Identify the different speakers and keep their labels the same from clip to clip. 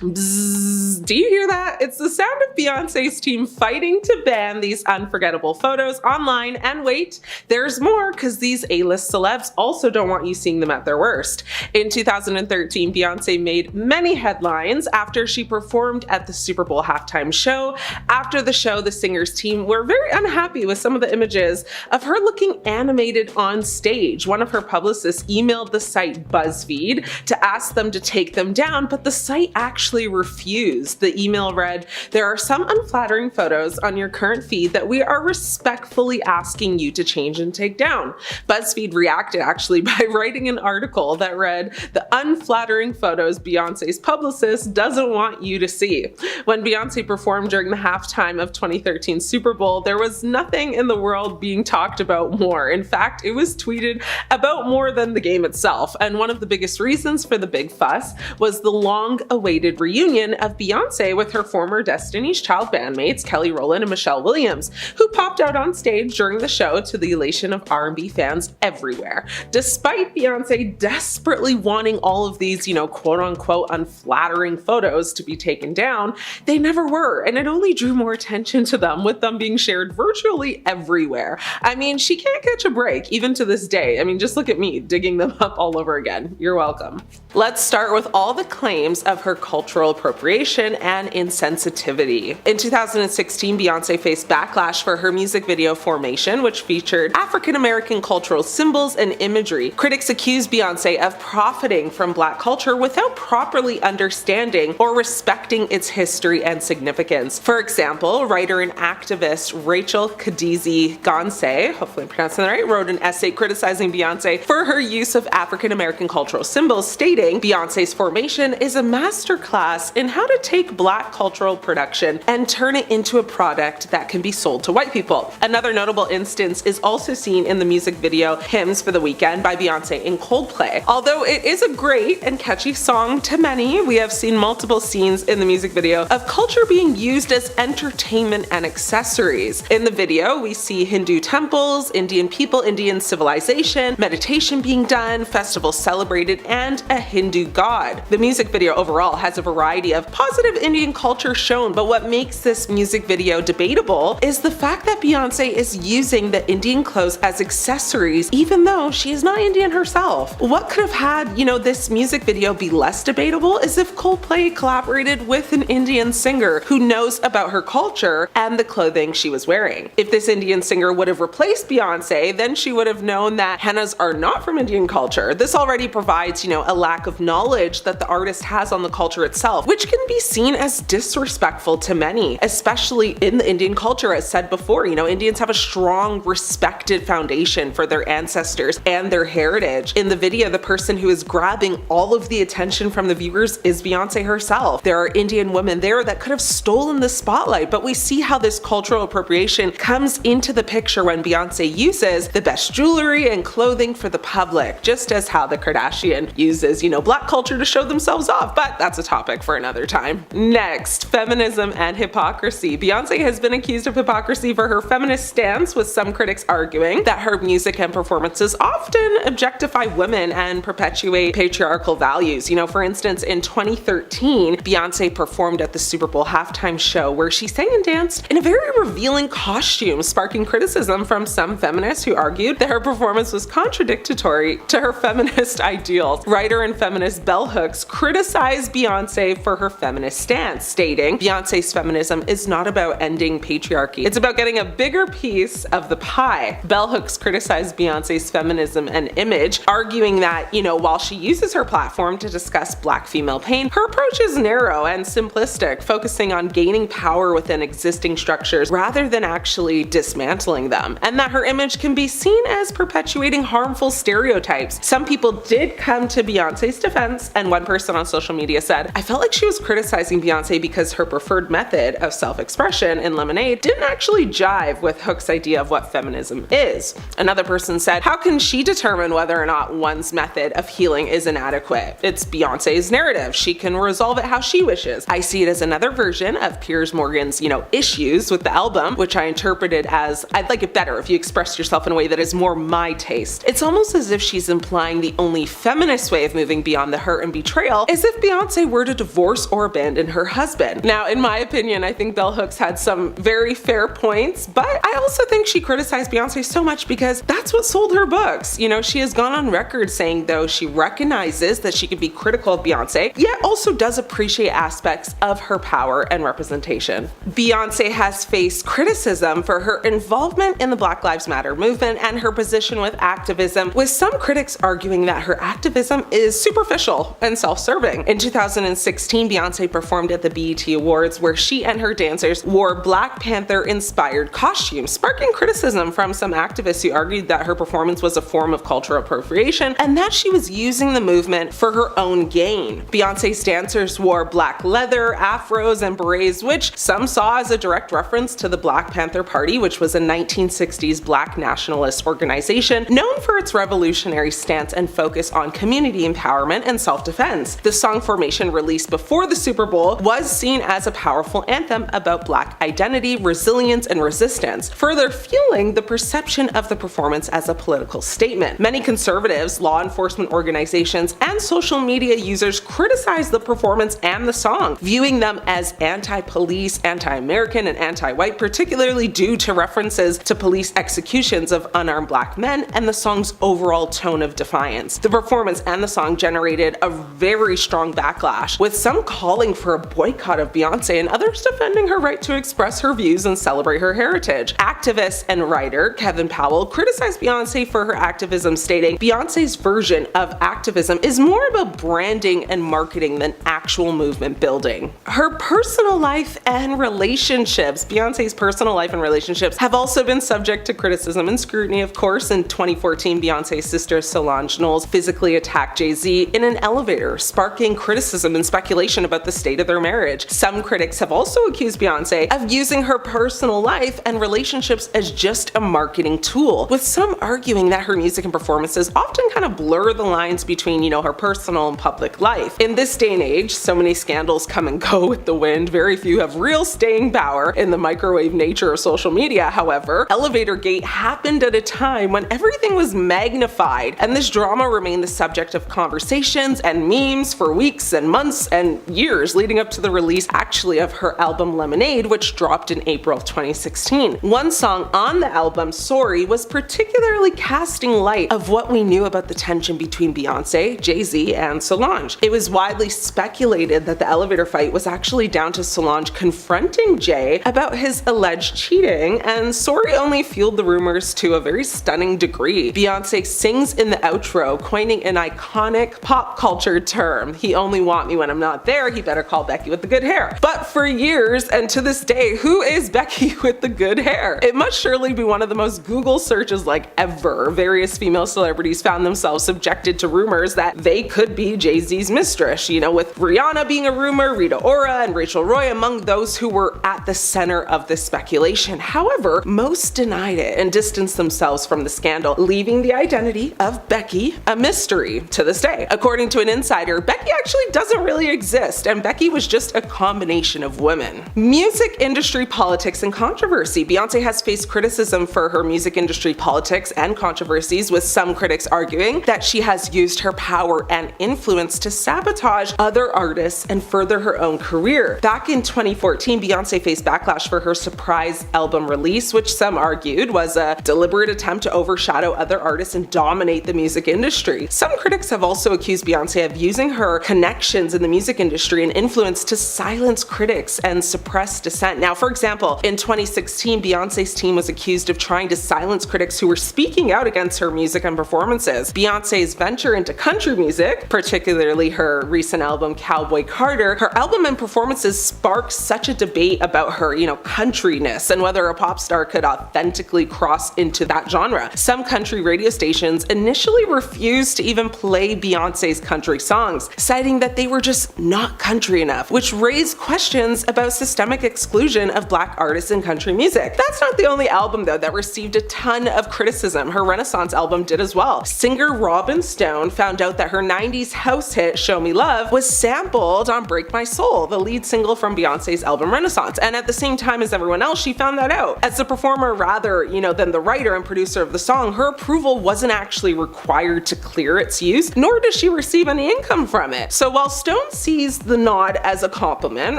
Speaker 1: Bzzz. Do you hear that? It's the sound of Beyonce's team fighting to ban these unforgettable photos online. And wait, there's more, because these A-list celebs also don't want you seeing them at their worst. In 2013, Beyonce made many headlines after she performed at the Super Bowl halftime show. After the show, the singer's team were very unhappy with some of the images of her looking animated on stage. One of her publicists emailed the site BuzzFeed to ask them to take them down, but the site actually refused. The email read, "There are some unflattering photos on your current feed that we are respectfully asking you to change and take down." BuzzFeed reacted actually by writing an article that read, "The unflattering photos Beyonce's publicist doesn't want you to see." When Beyonce performed during the halftime of 2013 Super Bowl, there was nothing in the world being talked about more. In fact, it was tweeted about more than the game itself. And one of the biggest reasons for the big fuss was the long-awaited reunion of Beyonce with her former Destiny's Child bandmates Kelly Rowland and Michelle Williams, who popped out on stage during the show to the elation of R&B fans everywhere. Despite Beyonce desperately wanting all of these, quote-unquote unflattering photos to be taken down, they never were, and it only drew more attention to them, with them being shared virtually everywhere. I mean, she can't catch a break, even to this day. I mean, just look at me digging them up all over again. You're welcome. Let's start with all the claims of her cultural appropriation and insensitivity. In 2016, Beyonce faced backlash for her music video Formation, which featured African-American cultural symbols and imagery. Critics accused Beyonce of profiting from Black culture without properly understanding or respecting its history and significance. For example, writer and activist Rachel Kadizi-Gonse, hopefully I'm pronouncing that right, wrote an essay criticizing Beyonce for her use of African-American cultural symbols, stating, "Beyonce's Formation is a masterclass in how to take Black cultural production and turn it into a product that can be sold to white people." Another notable instance is also seen in the music video Hymns for the Weekend by Beyonce and Coldplay. Although it is a great and catchy song to many, we have seen multiple scenes in the music video of culture being used as entertainment and accessories. In the video, we see Hindu temples, Indian people, Indian civilization, meditation being done, festivals celebrated, and a Hindu god. The music video overall has a variety of positive Indian culture shown, but what makes this music video debatable is the fact that Beyonce is using the Indian clothes as accessories, even though she is not Indian herself. What could have had, this music video be less debatable is if Coldplay collaborated with an Indian singer who knows about her culture and the clothing she was wearing. If this Indian singer would have replaced Beyonce, then she would have known that hennas are not from Indian culture. This already provides, a lack of knowledge that the artist has on the culture itself, which can be seen as disrespectful to many, especially in the Indian culture. As said before, Indians have a strong, respected foundation for their ancestors and their heritage. In the video, the person who is grabbing all of the attention from the viewers is Beyonce herself. There are Indian women there that could have stolen the spotlight, but we see how this cultural appropriation comes into the picture when Beyonce uses the best jewelry and clothing for the public, just as how the Kardashian uses, Black culture to show themselves off, but that's a topic for another time. Next, feminism and hypocrisy. Beyonce has been accused of hypocrisy for her feminist stance, with some critics arguing that her music and performances often objectify women and perpetuate patriarchal values. For instance, in 2013, Beyonce performed at the Super Bowl halftime show where she sang and danced in a very revealing costume, sparking criticism from some feminists who argued that her performance was contradictory to her feminist ideals. Writer and feminist Bell Hooks criticized Beyonce for her feminist stance, stating, "Beyonce's feminism is not about ending patriarchy. It's about getting a bigger piece of the pie." Bell Hooks criticized Beyonce's feminism and image, arguing that, while she uses her platform to discuss Black female pain, her approach is narrow and simplistic, focusing on gaining power within existing structures rather than actually dismantling them, and that her image can be seen as perpetuating harmful stereotypes. Some people did come to Beyonce's defense, and one person on social media said, "I felt like she was criticizing Beyonce because her preferred method of self-expression in Lemonade didn't actually jive with Hook's idea of what feminism is." Another person said, "How can she determine whether or not one's method of healing is inadequate? It's Beyonce's narrative. She can resolve it how she wishes." I see it as another version of Piers Morgan's, issues with the album, which I interpreted as, "I'd like it better if you expressed yourself in a way that is more my taste." It's almost as if she's implying the only feminist way of moving beyond the hurt and betrayal is if Beyonce were to divorce or abandon abandon her husband. Now, in my opinion, I think Bell Hooks had some very fair points, but I also think she criticized Beyonce so much because that's what sold her books. You know, she has gone on record saying, though, she recognizes that she can be critical of Beyonce, yet also does appreciate aspects of her power and representation. Beyonce has faced criticism for her involvement in the Black Lives Matter movement and her position with activism, with some critics arguing that her activism is superficial and self-serving. In 2016, Beyonce performed at the BET Awards where she and her dancers wore Black Panther-inspired costumes, sparking criticism from some activists who argued that her performance was a form of cultural appropriation and that she was using the movement for her own gain. Beyonce's dancers wore black leather, afros, and berets, which some saw as a direct reference to the Black Panther Party, which was a 1960s Black nationalist organization known for its revolutionary stance and focus on community empowerment and self-defense. The song Formation, released before the Super Bowl, was seen as a powerful anthem about Black identity, resilience, and resistance, further fueling the perception of the performance as a political statement. Many conservatives, law enforcement organizations, and social media users criticized the performance and the song, viewing them as anti-police, anti-American, and anti-white, particularly due to references to police executions of unarmed Black men and the song's overall tone of defiance. The performance and the song generated a very strong backlash, with some calling for a boycott of Beyonce and others defending her right to express her views and celebrate her heritage. Activist and writer Kevin Powell criticized Beyonce for her activism, stating, "Beyonce's version of activism is more about branding and marketing than actual movement building." Her personal life and relationships, Beyonce's personal life and relationships, have also been subject to criticism and scrutiny, of course. In 2014, Beyonce's sister Solange Knowles physically attacked Jay-Z in an elevator, sparking criticism and speculation about the state of their marriage. Some critics have also accused Beyonce of using her personal life and relationships as just a marketing tool, with some arguing that her music and performances often kind of blur the lines between, her personal and public life. In this day and age, so many scandals come and go with the wind. Very few have real staying power in the microwave nature of social media. However, Elevator Gate happened at a time when everything was magnified, and this drama remained the subject of conversations and memes for weeks and months and years leading up to the release of her album Lemonade, which dropped in April of 2016. One song on the album, Sorry, was particularly casting light of what we knew about the tension between Beyonce, Jay-Z, and Solange. It was widely speculated that the elevator fight was actually down to Solange confronting Jay about his alleged cheating, and Sorry only fueled the rumors to a very stunning degree. Beyonce sings in the outro, coining an iconic pop culture term, "He only want me when I'm not there, he better call Becky with the good hair." But for years, and to this day, who is Becky with the good hair? It must surely be one of the most Google searches ever. Various female celebrities found themselves subjected to rumors that they could be Jay-Z's mistress, with Rihanna being a rumor, Rita Ora, and Rachel Roy among those who were at the center of this speculation. However, most denied it and distanced themselves from the scandal, leaving the identity of Becky a mystery to this day. According to an insider, Becky actually doesn't really exist, and Becky was just a combination of women. Music industry politics and controversy. Beyonce has faced criticism for her music industry politics and controversies, with some critics arguing that she has used her power and influence to sabotage other artists and further her own career. Back in 2014, Beyonce faced backlash for her surprise album release, which some argued was a deliberate attempt to overshadow other artists and dominate the music industry. Some critics have also accused Beyonce of using her connections in the music industry and influence to silence critics and suppress dissent. Now, for example, in 2016, Beyonce's team was accused of trying to silence critics who were speaking out against her music and performances. Beyonce's venture into country music, particularly her recent album Cowboy Carter, her album and performances sparked such a debate about her, countryness and whether a pop star could authentically cross into that genre. Some country radio stations initially refused to even play Beyonce's country songs, citing that they were just not country enough, which raised questions about systemic exclusion of Black artists in country music. That's not the only album, though, that received a ton of criticism. Her Renaissance album did as well. Singer Robin Stone found out that her 90s house hit Show Me Love was sampled on Break My Soul, the lead single from Beyonce's album Renaissance, and at the same time as everyone else, she found that out. As the performer rather, than the writer and producer of the song, her approval wasn't actually required to clear its use, nor does she receive any income from it. So while Stone sees the nod as a compliment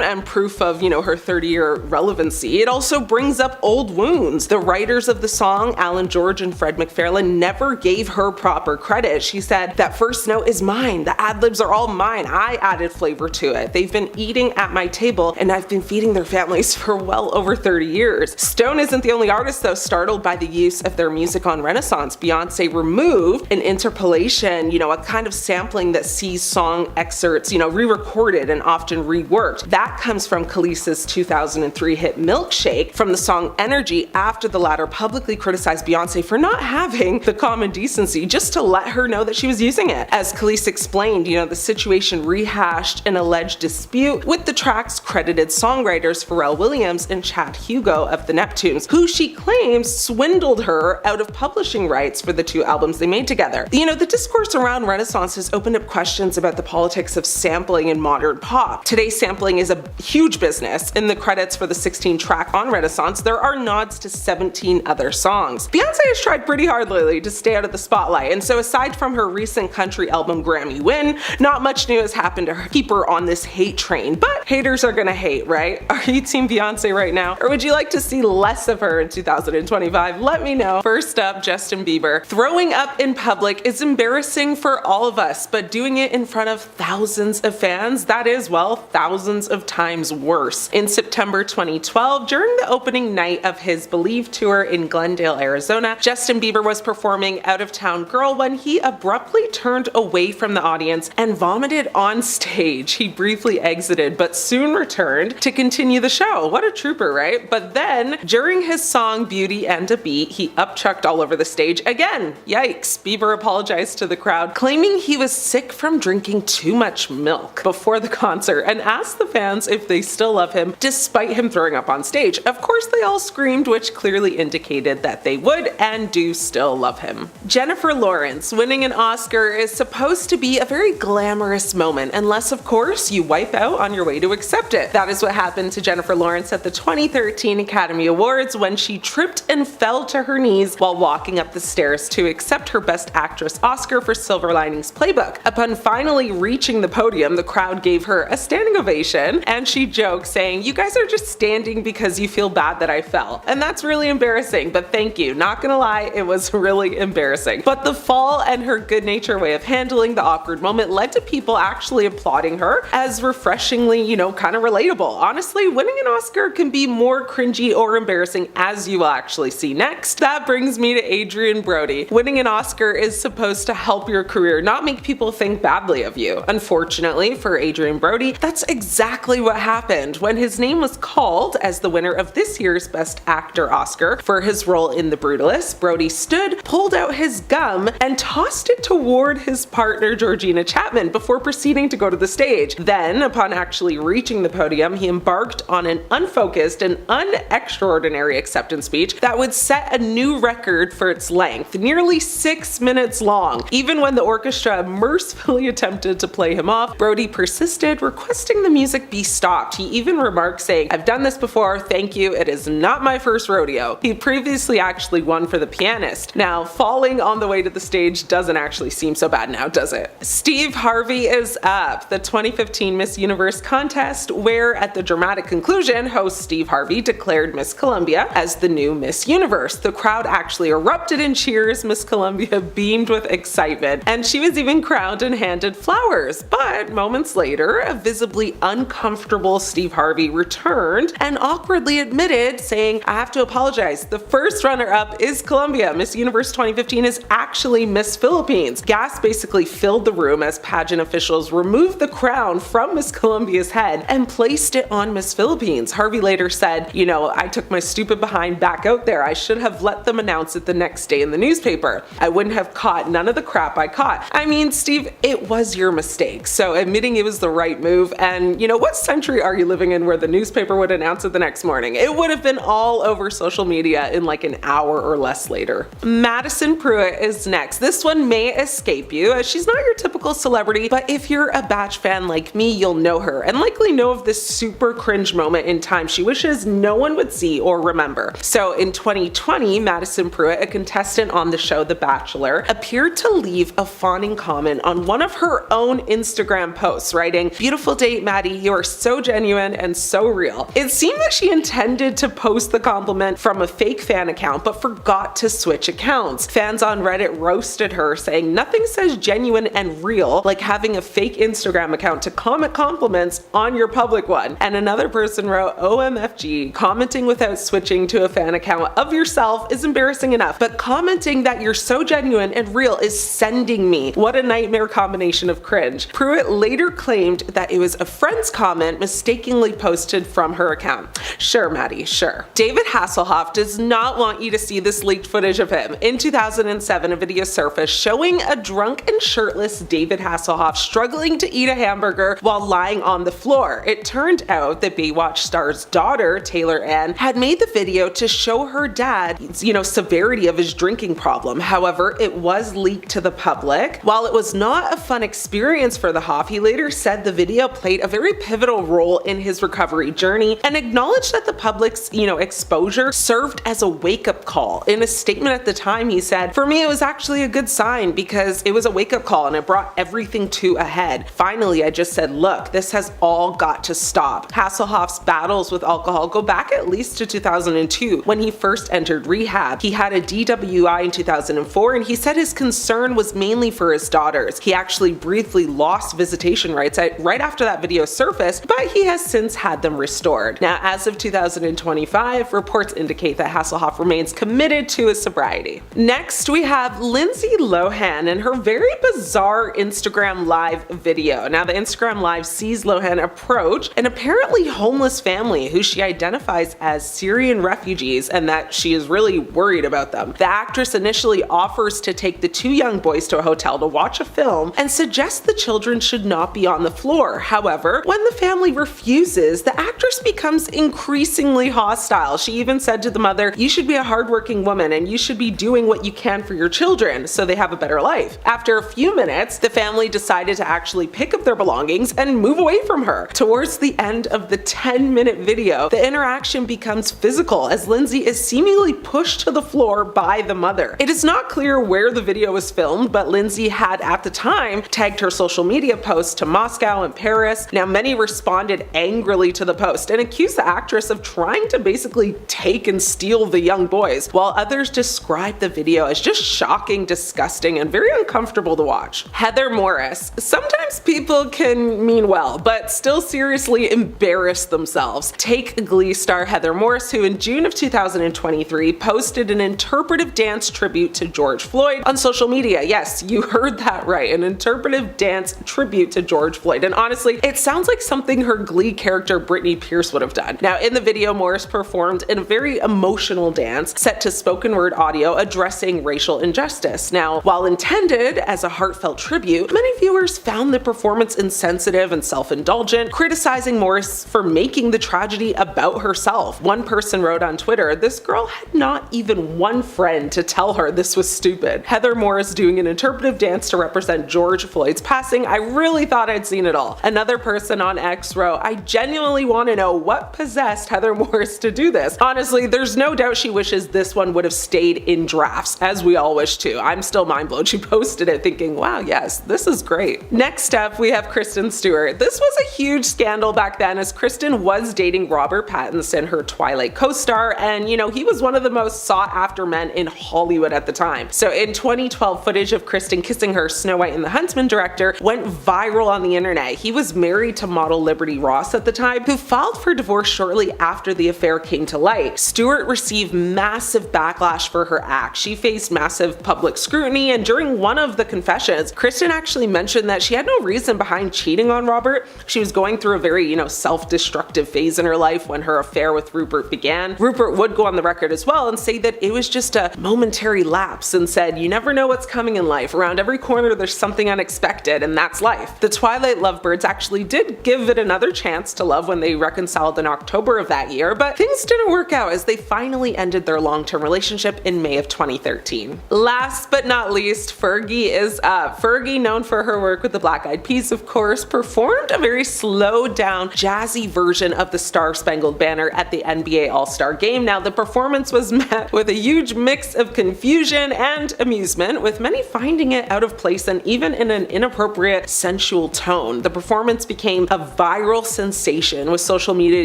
Speaker 1: and proof of, her 30-year relevancy, it also brings up old wounds. The writers of the song, Alan George and Fred MacFarlane, never gave her proper credit. She said, "That first note is mine. The ad-libs are all mine. I added flavor to it. They've been eating at my table, and I've been feeding their families for well over 30 years." Stone isn't the only artist, though, startled by the use of their music on Renaissance. Beyonce removed an interpolation, a kind of sampling that sees song excerpts, re-recorded and often reworked. That comes from Khaleesi's 2003 hit Milkshake from the song Energy, after the latter publicly criticized Beyonce for not having the common decency just to let her know that she was using it. As Khaleesi explained, the situation rehashed an alleged dispute with the track's credited songwriters Pharrell Williams and Chad Hugo of the Neptunes, who she claims swindled her out of publishing rights for the two albums they made together. The discourse around Renaissance has opened up questions about the politics of sampling in modern pop. Today, sampling is a huge business. In the credits for the 16 track on Renaissance, there are nods to 17 other songs. Beyonce has tried pretty hard lately to stay out of the spotlight, and so aside from her recent country album Grammy win, not much new has happened to keep her on this hate train. But haters are gonna hate, right? Are you team Beyonce right now? Or would you like to see less of her in 2025? Let me know. First up, Justin Bieber. Throwing up in public is embarrassing for all of us, but doing it in front of thousands of fans, that is, well, thousands of times worse. In September 2012, during the opening night of his Believe tour in Glendale, Arizona, Justin Bieber was performing Out of Town Girl when he abruptly turned away from the audience and vomited on stage. He briefly exited, but soon returned to continue the show. What a trooper, right? But then, during his song Beauty and a Beat, he upchucked all over the stage again. Yikes. Bieber apologized to the crowd, claiming he was sick from drinking too much milk before the concert, and asked the fans if they still love him despite him throwing up on stage. Of course, they all screamed, which clearly indicated that they would and do still love him. Jennifer Lawrence winning an Oscar is supposed to be a very glamorous moment, unless of course you wipe out on your way to accept it. That is what happened to Jennifer Lawrence at the 2013 Academy Awards when she tripped and fell to her knees while walking up the stairs to accept her Best Actress Oscar for Silver Linings Playbook. Upon finally reaching the podium, the crowd gave her a standing ovation, and she joked, saying, "You guys are just standing because you feel bad that I fell. And that's really embarrassing, but thank you. Not gonna lie, it was really embarrassing." But the fall and her good-natured way of handling the awkward moment led to people actually applauding her as refreshingly, kind of relatable. Honestly, winning an Oscar can be more cringy or embarrassing, as you will actually see next. That brings me to Adrien Brody. Winning an Oscar is supposed to help your career, not make people think badly of you. Unfortunately for Adrien Brody, that's exactly what happened. When his name was called as the winner of this year's Best Actor Oscar for his role in The Brutalist, Brody stood, pulled out his gum, and tossed it toward his partner Georgina Chapman before proceeding to go to the stage. Then, upon actually reaching the podium, he embarked on an unfocused and unextraordinary acceptance speech that would set a new record for its length, nearly 6 minutes long. Even when the orchestra mercifully attempted to play him off, Brody persisted, requesting the music be stopped. He even remarked, saying, "I've done this before, thank you, it is not my first rodeo." He previously actually won for The Pianist. Now, falling on the way to the stage doesn't actually seem so bad now, does it? Steve Harvey is up. The 2015 Miss Universe contest, where at the dramatic conclusion, host Steve Harvey declared Miss Columbia as the new Miss Universe. The crowd actually erupted in cheers. Miss Columbia beamed with excitement, and she was even crowned and handed flowers. But moments later, a visibly uncomfortable Steve Harvey returned and awkwardly admitted, saying, "I have to apologize. The first runner-up is Columbia. Miss Universe 2015 is actually Miss Philippines." Gas basically filled the room as pageant officials removed the crown from Miss Columbia's head and placed it on Miss Philippines. Harvey later said, "I took my stupid behind back out there. I should have let them announce it the next day in the newspaper. I wouldn't have caught none of the crap I caught." I mean, Steve, it was your mistake. So admitting it was the right move, and what century are you living in where the newspaper would announce it the next morning? It would have been all over social media in like an hour or less later. Madison Pruitt is next. This one may escape you, as she's not your typical celebrity, but if you're a Batch fan like me, you'll know her and likely know of this super cringe moment in time she wishes no one would see or remember. So in 2020, Madison Pruitt, a contestant on the show The Bachelor, appeared to leave a fawning comment on one of her own Instagram posts, writing, beautiful date, Maddie. You are so genuine and so real. It seemed that she intended to post the compliment from a fake fan account, but forgot to switch accounts. Fans on Reddit roasted her, saying nothing says genuine and real like having a fake Instagram account to comment compliments on your public one. And another person wrote, OMFG, commenting without switching to a fan account of yourself is embarrassing enough, but commenting that you're so genuine and real is sending me. What a nightmare combination of cringe. Pruitt later claimed that it was a friend's comment mistakenly posted from her account. Sure, Maddie, sure. David Hasselhoff does not want you to see this leaked footage of him. In 2007, a video surfaced showing a drunk and shirtless David Hasselhoff struggling to eat a hamburger while lying on the floor. It turned out that Baywatch star's daughter, Taylor Ann, had made the video to show her dad, severity of his drinking problem. However, it was leaked to the public. While it was not a fun experience for the Hoff, he later said the video played a very pivotal role in his recovery journey and acknowledged that the public's, exposure served as a wake-up call. In a statement at the time, he said, "For me, it was actually a good sign because it was a wake-up call and it brought everything to a head. Finally, I just said, look, this has all got to stop." Hasselhoff's battles with alcohol go back at least to 2002 when he first entered rehab. He had a DWI in 2004 and he said his concern was mainly for his daughters. He actually briefly lost visitation rights right after that video surfaced, but he has since had them restored. Now, as of 2025, reports indicate that Hasselhoff remains committed to his sobriety. Next, we have Lindsay Lohan and her very bizarre Instagram Live video. Now, the Instagram Live sees Lohan approach an apparently homeless family who she identifies as Syrian refugees and that she is really worried about them. The actress initially offers to take the two young boys to a hotel to watch a film and suggests the children should not be on the floor. However, when the family refuses, the actress becomes increasingly hostile. She even said to the mother, "You should be a hardworking woman and you should be doing what you can for your children so they have a better life." After a few minutes, the family decided to actually pick up their belongings and move away from her. Towards the end of the 10-minute video, the interaction becomes physical as Lindsay is seemingly pushed to the floor by the mother. It is not clear where the video was filmed, but Lindsay had at the time tagged her social media posts to Moscow and Paris. Now, many responded angrily to the post and accused the actress of trying to basically take and steal the young boys, while others described the video as just shocking, disgusting, and very uncomfortable to watch. Heather Morris. Sometimes people can mean well, but still seriously embarrass themselves. Take Glee star Heather Morris, who in June of 2023 posted an interpretive dance tribute to George Floyd on social media. Yes, you heard that right, an interpretive dance tribute to George Floyd. And honestly, it sounds like something her Glee character Brittany Pierce would have done. Now, in the video, Morris performed in a very emotional dance set to spoken word audio addressing racial injustice. Now, while intended as a heartfelt tribute, many viewers found the performance insensitive and self-indulgent, criticizing Morris for making the tragedy about herself. One person wrote on Twitter, "This girl had not even one friend to tell her this was stupid." Heather Morris doing an interpretive dance to represent George Floyd's passing, I really thought I'd seen it all. Another person on X wrote, "I genuinely want to know what possessed Heather Morris to do this. Honestly, there's no doubt she wishes this one would have stayed in drafts, as we all wish too." I'm still mind blown. She posted it thinking, wow, yes, this is great. Next up, we have Kristen Stewart. This was a huge scandal back then as Kristen was dating Robert Pattinson, her Twilight co-star, and he was one of the most sought after men in Hollywood at the time. So in 2012, footage of Kristen kissing her Snow White and the Huntsman director went viral on the internet. He was married to model Liberty Ross at the time, who filed for divorce shortly after the affair came to light. Stewart received massive backlash for her act. She faced massive public scrutiny, and during one of the confessions, Kristen actually mentioned that she had no reason behind cheating on Robert. She was going through a very, self-destructive phase in her life when her affair with Rupert began. Rupert would go on the record as well and say that it was just a momentary lapse and said, "You never know what's coming in life. Around every corner there's something unexpected, and that's life." The Twilight lovebirds actually did give it another chance to love when they reconciled in October of that year, but things didn't work out as they finally ended their long-term relationship in May of 2013. Last but not least, Fergie is up. Fergie, known for her work with the Black Eyed Peas, of course, performed a very slowed down, jazzy version of the Star Spangled Banner at the NBA All-Star Game. Now, the performance was met with a huge mix of confusion and amusement, with many finding it out of place and even in an inappropriate, sensual tone. The performance became a viral sensation, with social media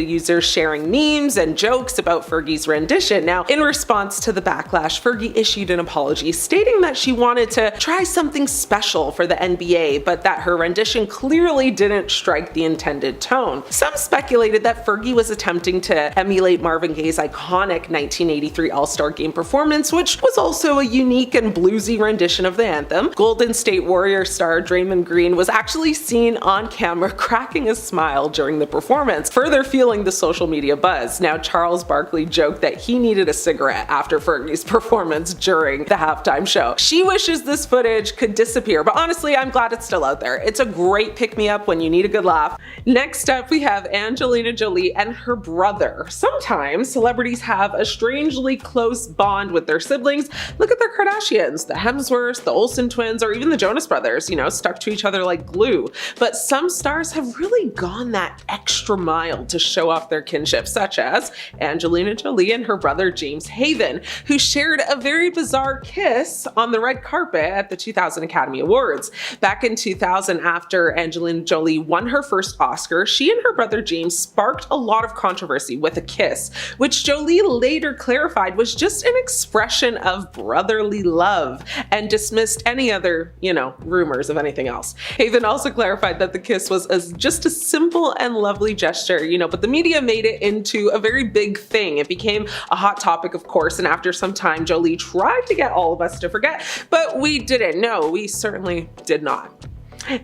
Speaker 1: users sharing memes and jokes about Fergie's rendition. Now, in response to the backlash, Fergie issued an apology stating that she wanted to try something special for the NBA, but that her rendition clearly didn't strike the intended tone. Some speculated that Fergie was attempting to emulate Marvin Gaye's iconic 1983 All-Star Game performance, which was also a unique and bluesy rendition of the anthem. Golden State Warriors star Draymond Green was actually seen on camera cracking a smile during the performance, further fueling the social media buzz. Now, Charles Barkley joked that he needed a cigarette after Fergie's performance during the halftime show. She wishes this footage could disappear, but honestly, I'm glad it's still out there. It's a great pick-me-up when you need a good laugh. Next up, we have Angelina Jolie and her brother. Sometimes celebrities have a strangely close bond with their siblings. Look at the Kardashians, the Hemsworths, the Olsen twins, or even the Jonas Brothers, stuck to each other like glue. But some stars have really gone that extra mile to show off their kinship, such as Angelina Jolie and her brother James Haven, who shared a very bizarre kiss on the red carpet at the 2000 Academy Awards. Back in 2000, after Angelina Jolie won her first Oscar, she and her brother James sparked a lot of controversy with a kiss, which Jolie later clarified was just an expression of brotherly love and dismissed any other, rumors of anything else. Haven also clarified that the kiss was just a simple and lovely gesture, but the media made it into a very big thing. It became a hot topic, of course, and after some time, Jolie tried to get all of us to forget, but we didn't. No, we certainly did not.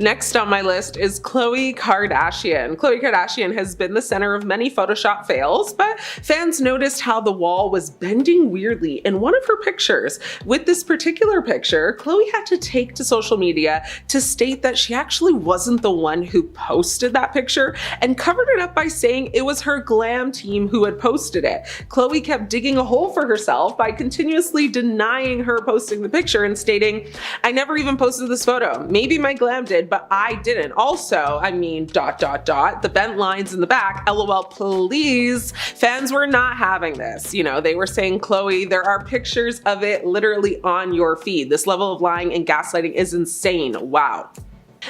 Speaker 1: Next on my list is Khloe Kardashian. Khloe Kardashian has been the center of many Photoshop fails, but fans noticed how the wall was bending weirdly in one of her pictures. With this particular picture, Khloe had to take to social media to state that she actually wasn't the one who posted that picture and covered it up by saying it was her glam team who had posted it. Khloe kept digging a hole for herself by continuously denying her posting the picture and stating, "I never even posted this photo. Maybe my glam did, but I didn't. Also, the bent lines in the back, LOL, please." Fans were not having this. They were saying, "Khloe, there are pictures of it literally on your feed. This level of lying and gaslighting is insane. Wow."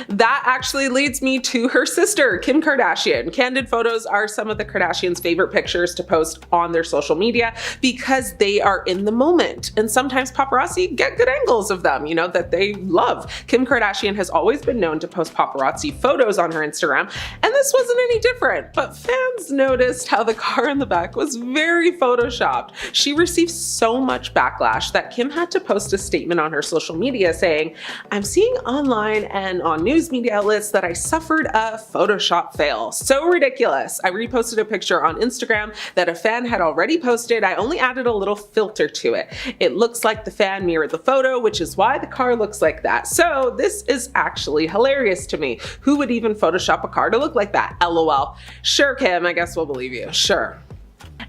Speaker 1: That actually leads me to her sister, Kim Kardashian. Candid photos are some of the Kardashians' favorite pictures to post on their social media because they are in the moment. And sometimes paparazzi get good angles of them, that they love. Kim Kardashian has always been known to post paparazzi photos on her Instagram, and this wasn't any different. But fans noticed how the car in the back was very photoshopped. She received so much backlash that Kim had to post a statement on her social media saying, "I'm seeing online and on news media outlets that I suffered a Photoshop fail. So ridiculous. I reposted a picture on Instagram that a fan had already posted. I only added a little filter to it. It looks like the fan mirrored the photo, which is why the car looks like that. So this is actually hilarious to me. Who would even Photoshop a car to look like that? LOL. Sure, Kim, I guess we'll believe you. Sure."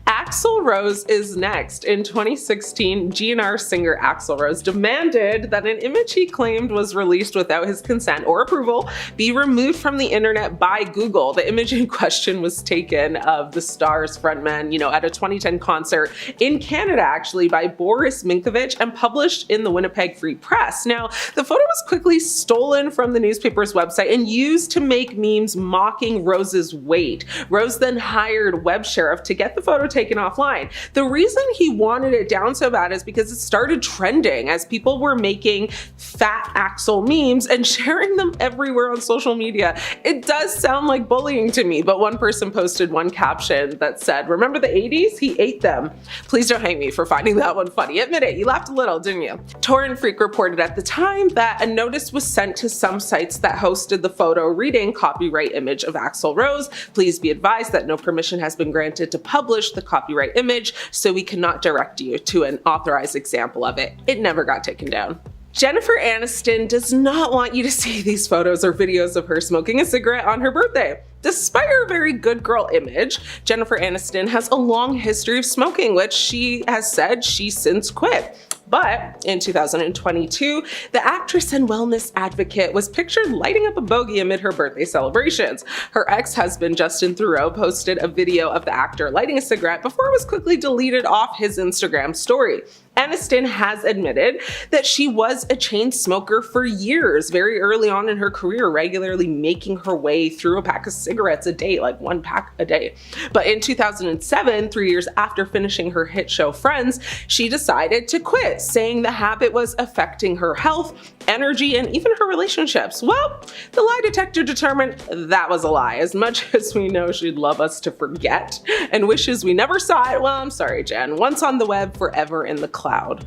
Speaker 1: Axl Rose is next. In 2016, GNR singer Axl Rose demanded that an image he claimed was released without his consent or approval be removed from the internet by Google. The image in question was taken of the Star's frontman, at a 2010 concert in Canada, actually, by Boris Minkovic and published in the Winnipeg Free Press. Now, the photo was quickly stolen from the newspaper's website and used to make memes mocking Rose's weight. Rose then hired Web Sheriff to get the photo taken offline. The reason he wanted it down so bad is because it started trending as people were making fat Axl memes and sharing them everywhere on social media. It does sound like bullying to me, but one person posted one caption that said, "Remember the 80s? He ate them." Please don't hate me for finding that one funny. Admit it, you laughed a little, didn't you? Torrent Freak reported at the time that a notice was sent to some sites that hosted the photo reading "Copyright image of Axl Rose. Please be advised that no permission has been granted to publish the copyright image, so we cannot direct you to an authorized example of it." It never got taken down. Jennifer Aniston does not want you to see these photos or videos of her smoking a cigarette on her birthday. Despite her very good girl image, Jennifer Aniston has a long history of smoking, which she has said she since quit. But in 2022, the actress and wellness advocate was pictured lighting up a bogey amid her birthday celebrations. Her ex-husband, Justin Theroux, posted a video of the actor lighting a cigarette before it was quickly deleted off his Instagram story. Aniston has admitted that she was a chain smoker for years, very early on in her career, regularly making her way through a pack of cigarettes a day, like 1 pack a day. But in 2007, 3 years after finishing her hit show Friends, she decided to quit, saying the habit was affecting her health, energy, and even her relationships. Well, the lie detector determined that was a lie. As much as we know she'd love us to forget and wishes we never saw it, well, I'm sorry, Jen. Once on the web, forever in the cloud.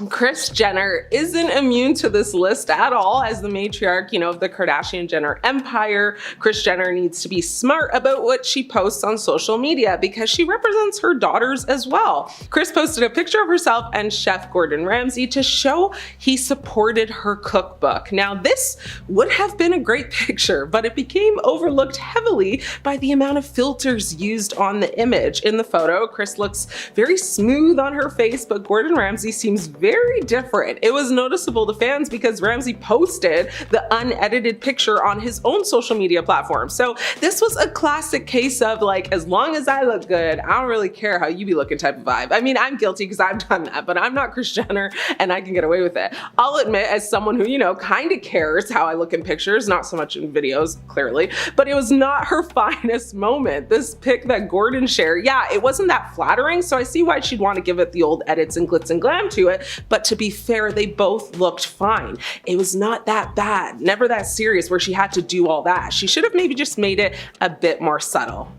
Speaker 1: Kris Jenner isn't immune to this list at all. As the matriarch, of the Kardashian-Jenner empire, Kris Jenner needs to be smart about what she posts on social media because she represents her daughters as well. Kris posted a picture of herself and Chef Gordon Ramsay to show he supported her cookbook. Now, this would have been a great picture, but it became overlooked heavily by the amount of filters used on the image. In the photo, Kris looks very smooth on her face, but Gordon Ramsay seems very different. It was noticeable to fans because Ramsay posted the unedited picture on his own social media platform. So this was a classic case of like, as long as I look good, I don't really care how you be looking type of vibe. I mean, I'm guilty because I've done that, but I'm not Kris Jenner and I can get away with it. I'll admit, as someone who, kind of cares how I look in pictures, not so much in videos, clearly, but it was not her finest moment. This pic that Gordon shared, yeah, it wasn't that flattering, so I see why she'd want to give it the old edits and glitz and glam to it. But to be fair, they both looked fine. It was not that bad, never that serious where she had to do all that. She should have maybe just made it a bit more subtle.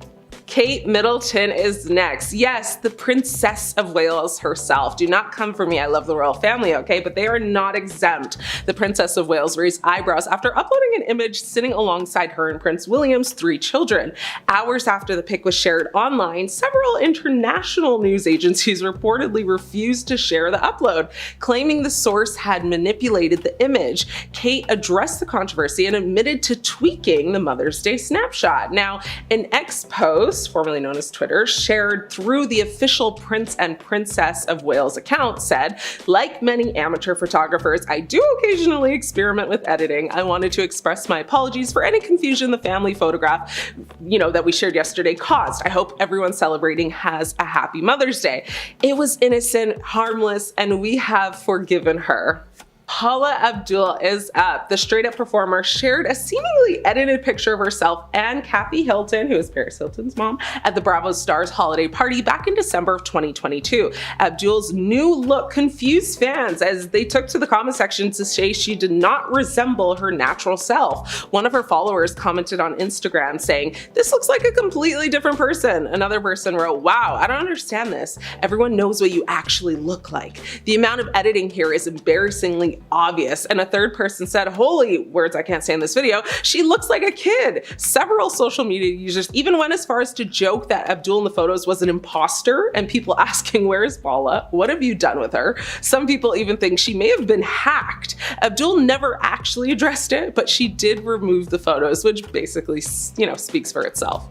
Speaker 1: Kate Middleton is next. Yes, the Princess of Wales herself. Do not come for me, I love the royal family, okay? But they are not exempt. The Princess of Wales raised eyebrows after uploading an image sitting alongside her and Prince William's 3 children. Hours after the pic was shared online, several international news agencies reportedly refused to share the upload, claiming the source had manipulated the image. Kate addressed the controversy and admitted to tweaking the Mother's Day snapshot. Now, an X post, formerly known as Twitter, shared through the official Prince and Princess of Wales account said, like many amateur photographers, I do occasionally experiment with editing. I wanted to express my apologies for any confusion the family photograph, that we shared yesterday caused. I hope everyone celebrating has a happy Mother's Day. It was innocent, harmless, and we have forgiven her. Paula Abdul is up. The Straight Up performer shared a seemingly edited picture of herself and Kathy Hilton, who is Paris Hilton's mom, at the Bravo Stars holiday party back in December of 2022. Abdul's new look confused fans as they took to the comment section to say she did not resemble her natural self. One of her followers commented on Instagram saying, "This looks like a completely different person." Another person wrote, "Wow, I don't understand this. Everyone knows what you actually look like. The amount of editing here is embarrassingly obvious." And a third person said, "Holy," words I can't say in this video, "she looks like a kid." Several social media users even went as far as to joke that Abdul in the photos was an imposter, and people asking, "Where is Paula? What have you done with her?" Some people even think she may have been hacked. Abdul never actually addressed it, but she did remove the photos, which basically, speaks for itself.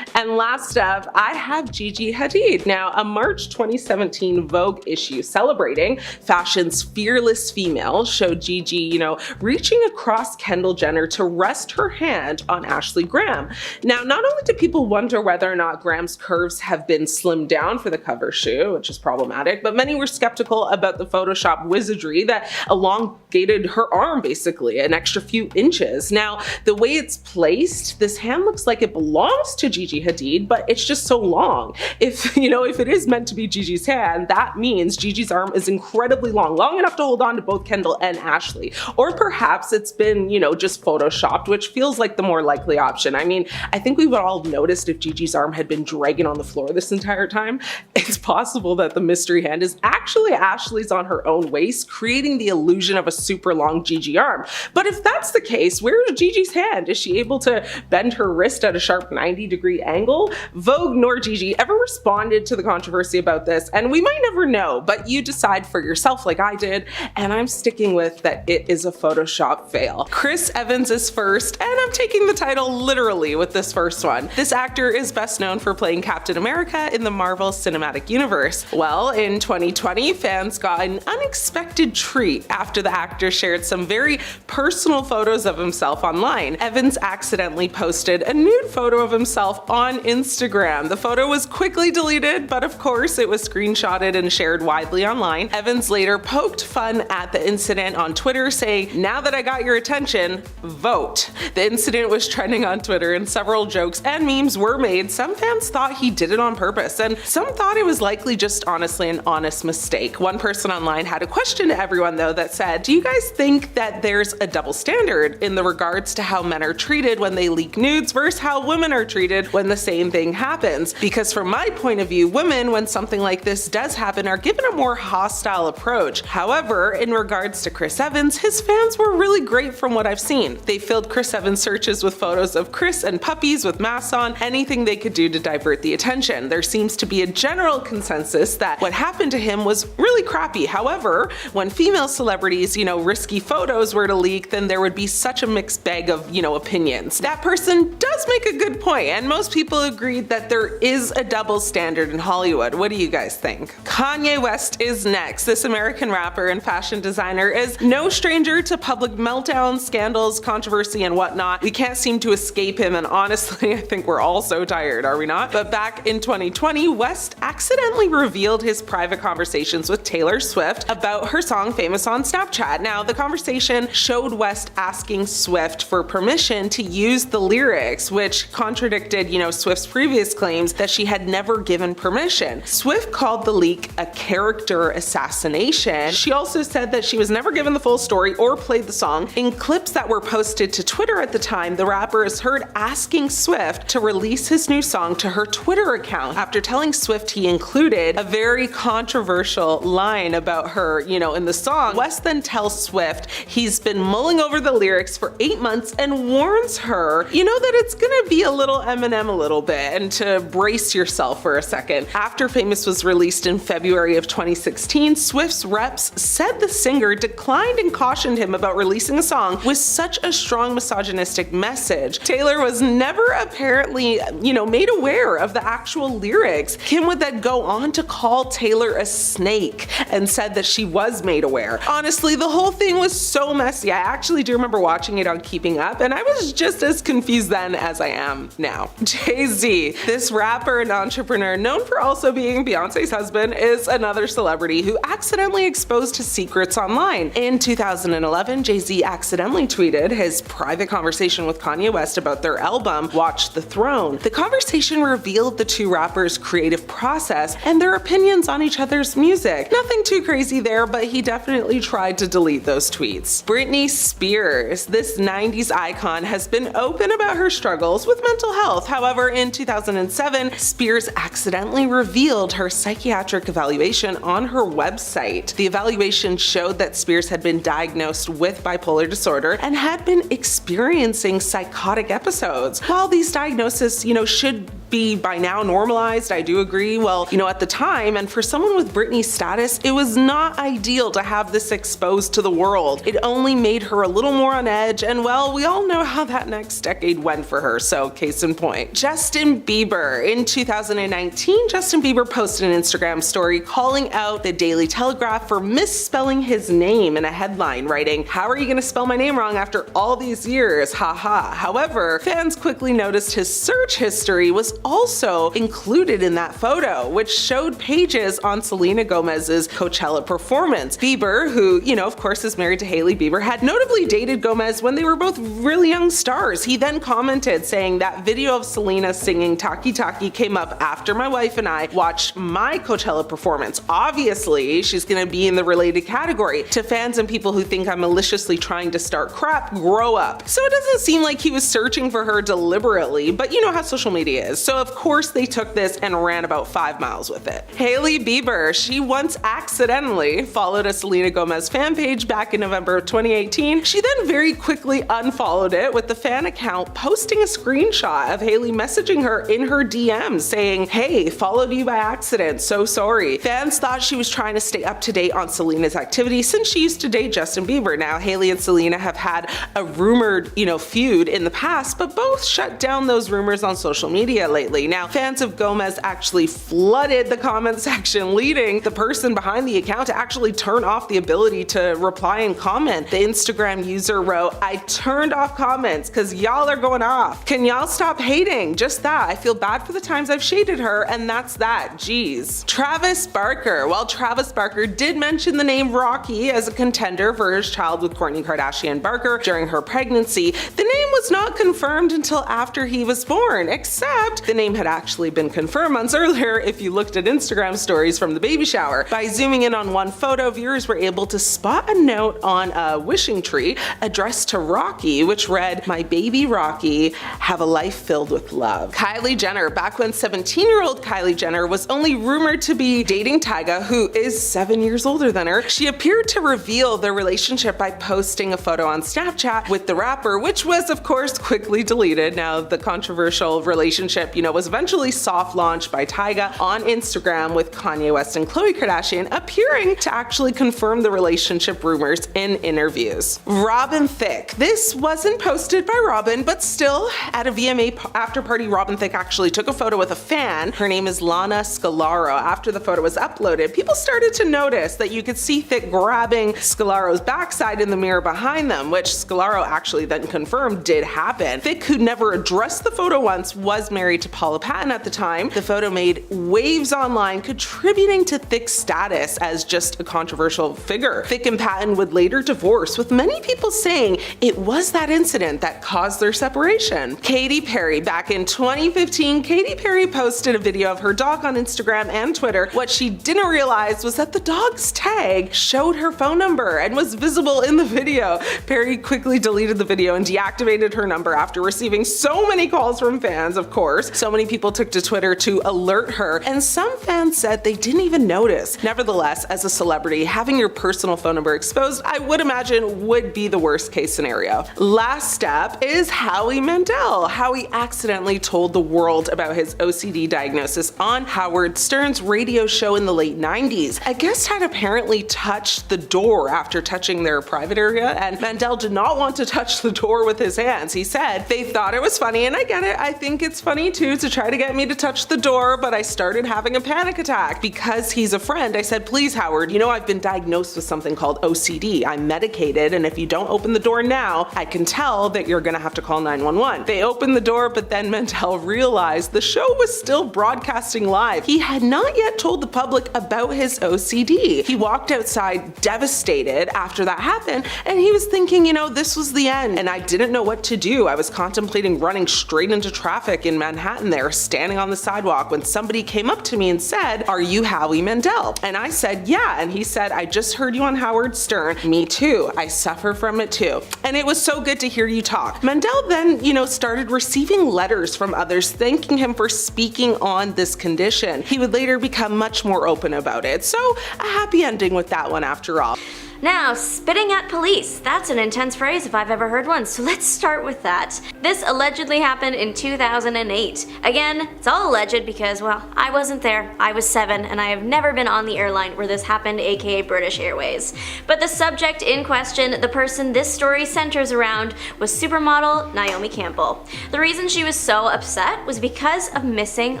Speaker 1: And last up, I have Gigi Hadid. Now, a March 2017 Vogue issue celebrating fashion's fearless female showed Gigi, reaching across Kendall Jenner to rest her hand on Ashley Graham. Now, not only do people wonder whether or not Graham's curves have been slimmed down for the cover shoot, which is problematic, but many were skeptical about the Photoshop wizardry that elongated her arm basically an extra few inches. Now, the way it's placed, this hand looks like it belongs to Gigi Hadid, but it's just so long. If it is meant to be Gigi's hand, that means Gigi's arm is incredibly long enough to hold on to both Kendall and Ashley. Or perhaps it's been, just photoshopped, which feels like the more likely option. I mean, I think we would all have noticed if Gigi's arm had been dragging on the floor this entire time. It's possible that the mystery hand is actually Ashley's on her own waist, creating the illusion of a super long Gigi arm. But if that's the case, where is Gigi's hand? Is she able to bend her wrist at a sharp 90-degree angle? Vogue nor Gigi ever responded to the controversy about this, and we might never know, but you decide for yourself like I did, and I'm sticking sticking with that it is a Photoshop fail. Chris Evans is first, and I'm taking the title literally with this first one. This actor is best known for playing Captain America in the Marvel Cinematic Universe. Well, in 2020, fans got an unexpected treat after the actor shared some very personal photos of himself online. Evans accidentally posted a nude photo of himself on Instagram. The photo was quickly deleted, but of course it was screenshotted and shared widely online. Evans later poked fun at the incident on Twitter, saying, "Now that I got your attention, vote." The incident was trending on Twitter and several jokes and memes were made. Some fans thought he did it on purpose, and some thought it was likely just honestly an honest mistake. One person online had a question to everyone though that said, "Do you guys think that there's a double standard in the regards to how men are treated when they leak nudes versus how women are treated when the same thing happens? Because from my point of view, women, when something like this does happen, are given a more hostile approach. However, in regards to Chris Evans, his fans were really great from what I've seen. They filled Chris Evans searches with photos of Chris and puppies with masks on, anything they could do to divert the attention. There seems to be a general consensus that what happened to him was really crappy. However, when female celebrities, risky photos were to leak, then there would be such a mixed bag of, opinions." That person does make a good point, and most people agreed that there is a double standard in Hollywood. What do you guys think? Kanye West is next. This American rapper and fashion designer is no stranger to public meltdowns, scandals, controversy, and whatnot. We can't seem to escape him, and honestly, I think we're all so tired, are we not? But back in 2020, West accidentally revealed his private conversations with Taylor Swift about her song Famous on Snapchat. Now, the conversation showed West asking Swift for permission to use the lyrics, which contradicted, Swift's previous claims that she had never given permission. Swift called the leak a character assassination. She also said that she was never given the full story or played the song. In clips that were posted to Twitter at the time, the rapper is heard asking Swift to release his new song to her Twitter account after telling Swift he included a very controversial line about her, in the song. West then tells Swift he's been mulling over the lyrics for 8 months and warns her, that it's gonna be a little Eminem a little bit, and to brace yourself for a second. After Famous was released in February of 2016, Swift's reps said the singer declined and cautioned him about releasing a song with such a strong misogynistic message. Taylor was never apparently, made aware of the actual lyrics. Kim would then go on to call Taylor a snake and said that she was made aware. Honestly, the whole thing was so messy. I actually do remember watching it on Keeping Up, and I was just as confused then as I am now. Jay-Z, this rapper and entrepreneur known for also being Beyonce's husband, is another celebrity who accidentally exposed his secrets online. In 2011, Jay-Z accidentally tweeted his private conversation with Kanye West about their album, Watch the Throne. The conversation revealed the two rappers' creative process and their opinions on each other's music. Nothing too crazy there, but he definitely tried to delete those tweets. Britney Spears, this 90s icon, has been open about her struggles with mental health. However, in 2007, Spears accidentally revealed her psychiatric evaluation on her website. The evaluation showed that Spears had been diagnosed with bipolar disorder and had been experiencing psychotic episodes. While these diagnoses, should be by now normalized, I do agree. Well, at the time, and for someone with Britney's status, it was not ideal to have this exposed to the world. It only made her a little more on edge, and well, we all know how that next decade went for her, so case in point. Justin Bieber. In 2019, Justin Bieber posted an Instagram story calling out the Daily Telegraph for misspelling his name in a headline, writing, "How are you gonna spell my name wrong after all these years? Haha." However, fans quickly noticed his search history was also included in that photo, which showed pages on Selena Gomez's Coachella performance. Bieber, who, of course is married to Hailey Bieber, had notably dated Gomez when they were both really young stars. He then commented saying that video of Selena singing Taki Taki came up after my wife and I watched my Coachella performance. Obviously, she's gonna be in the related category. To fans and people who think I'm maliciously trying to start crap, grow up. So it doesn't seem like he was searching for her deliberately, but you know how social media is. So of course they took this and ran about 5 miles with it. Hailey Bieber, she once accidentally followed a Selena Gomez fan page back in November of 2018. She then very quickly unfollowed it, with the fan account posting a screenshot of Hailey messaging her in her DMs saying, "Hey, followed you by accident, so sorry." Fans thought she was trying to stay up to date on Selena's activity since she used to date Justin Bieber. Now, Hailey and Selena have had a rumored, feud in the past, but both shut down those rumors on social media lately. Now, fans of Gomez actually flooded the comment section, leading the person behind the account to actually turn off the ability to reply and comment. The Instagram user wrote, "I turned off comments because y'all are going off. Can y'all stop hating? Just that. I feel bad for the times I've shaded her, and that's that. Jeez." Travis Barker. While Travis Barker did mention the name Rocky as a contender for his child with Kourtney Kardashian Barker during her pregnancy, the name was not confirmed until after he was born, except the name had actually been confirmed months earlier if you looked at Instagram stories from the baby shower. By zooming in on one photo, viewers were able to spot a note on a wishing tree addressed to Rocky, which read, "My baby Rocky, have a life filled with love." Kylie Jenner. Back when 17-year-old Kylie Jenner was only rumored to be dating Tyga, who is 7 years older than her, she appeared to reveal their relationship by posting a photo on Snapchat with the rapper, which was of course quickly deleted. Now, the controversial relationship, was eventually soft launched by Tyga on Instagram, with Kanye West and Khloe Kardashian appearing to actually confirm the relationship rumors in interviews. Robin Thicke. This wasn't posted by Robin, but still, at a VMA after party, Robin Thicke actually took a photo with a fan. Her name is Lana Scalaro. After the photo was uploaded, people started to notice that you could see Thicke grabbing Scalaro's backside in the mirror behind them, which Scalaro actually then confirmed did happen. Thicke, who never addressed the photo once, was married to Paula Patton at the time. The photo made waves online, contributing to Thicke's status as just a controversial figure. Thicke and Patton would later divorce, with many people saying it was that incident that caused their separation. Katy Perry. Back in 2015, Katy Perry posted a video of her dog on Instagram and Twitter. What she didn't realize was that the dog's tag showed her phone number and was visible in the video. Perry quickly deleted the video and deactivated her number after receiving so many calls from fans, of course. So many people took to Twitter to alert her, and some fans said they didn't even notice. Nevertheless, as a celebrity, having your personal phone number exposed, I would imagine, would be the worst case scenario. Last step is Howie Mandel. Howie accidentally told the world about his OCD diagnosis on Howard Stern's radio show in the late 90s. A guest had apparently touched the door after touching their private area, and Mandel did not want to touch the door with his hands. He said, "They thought it was funny, and I get it. I think it's funny too, to try to get me to touch the door, but I started having a panic attack. Because he's a friend, I said, 'Please, Howard, I've been diagnosed with something called OCD. I'm medicated, and if you don't open the door now, I can tell that you're gonna have to call 911. They opened the door, but then Mandel realized the show was still broadcasting live. He had not yet told the public about his OCD. He walked outside devastated after that happened, and he was thinking, this was the end, and I didn't know what to do. I was contemplating running straight into traffic in Manhattan there, standing on the sidewalk, when somebody came up to me and said, 'Are you Howie Mandel?' And I said, 'Yeah.' And he said, 'I just heard you on Howard Stern.' 'Me too. I suffer from it too. And it was so good to hear you talk.' Mandel then, started receiving letters from others thanking him for speaking on this condition. He would later become much more open about it. So a happy ending with that one after all.
Speaker 2: Now, spitting at police. That's an intense phrase if I've ever heard one, so let's start with that. This allegedly happened in 2008. Again, it's all alleged because, well, I wasn't there. I was 7, and I have never been on the airline where this happened, aka British Airways. But the subject in question, the person this story centers around, was supermodel Naomi Campbell. The reason she was so upset was because of missing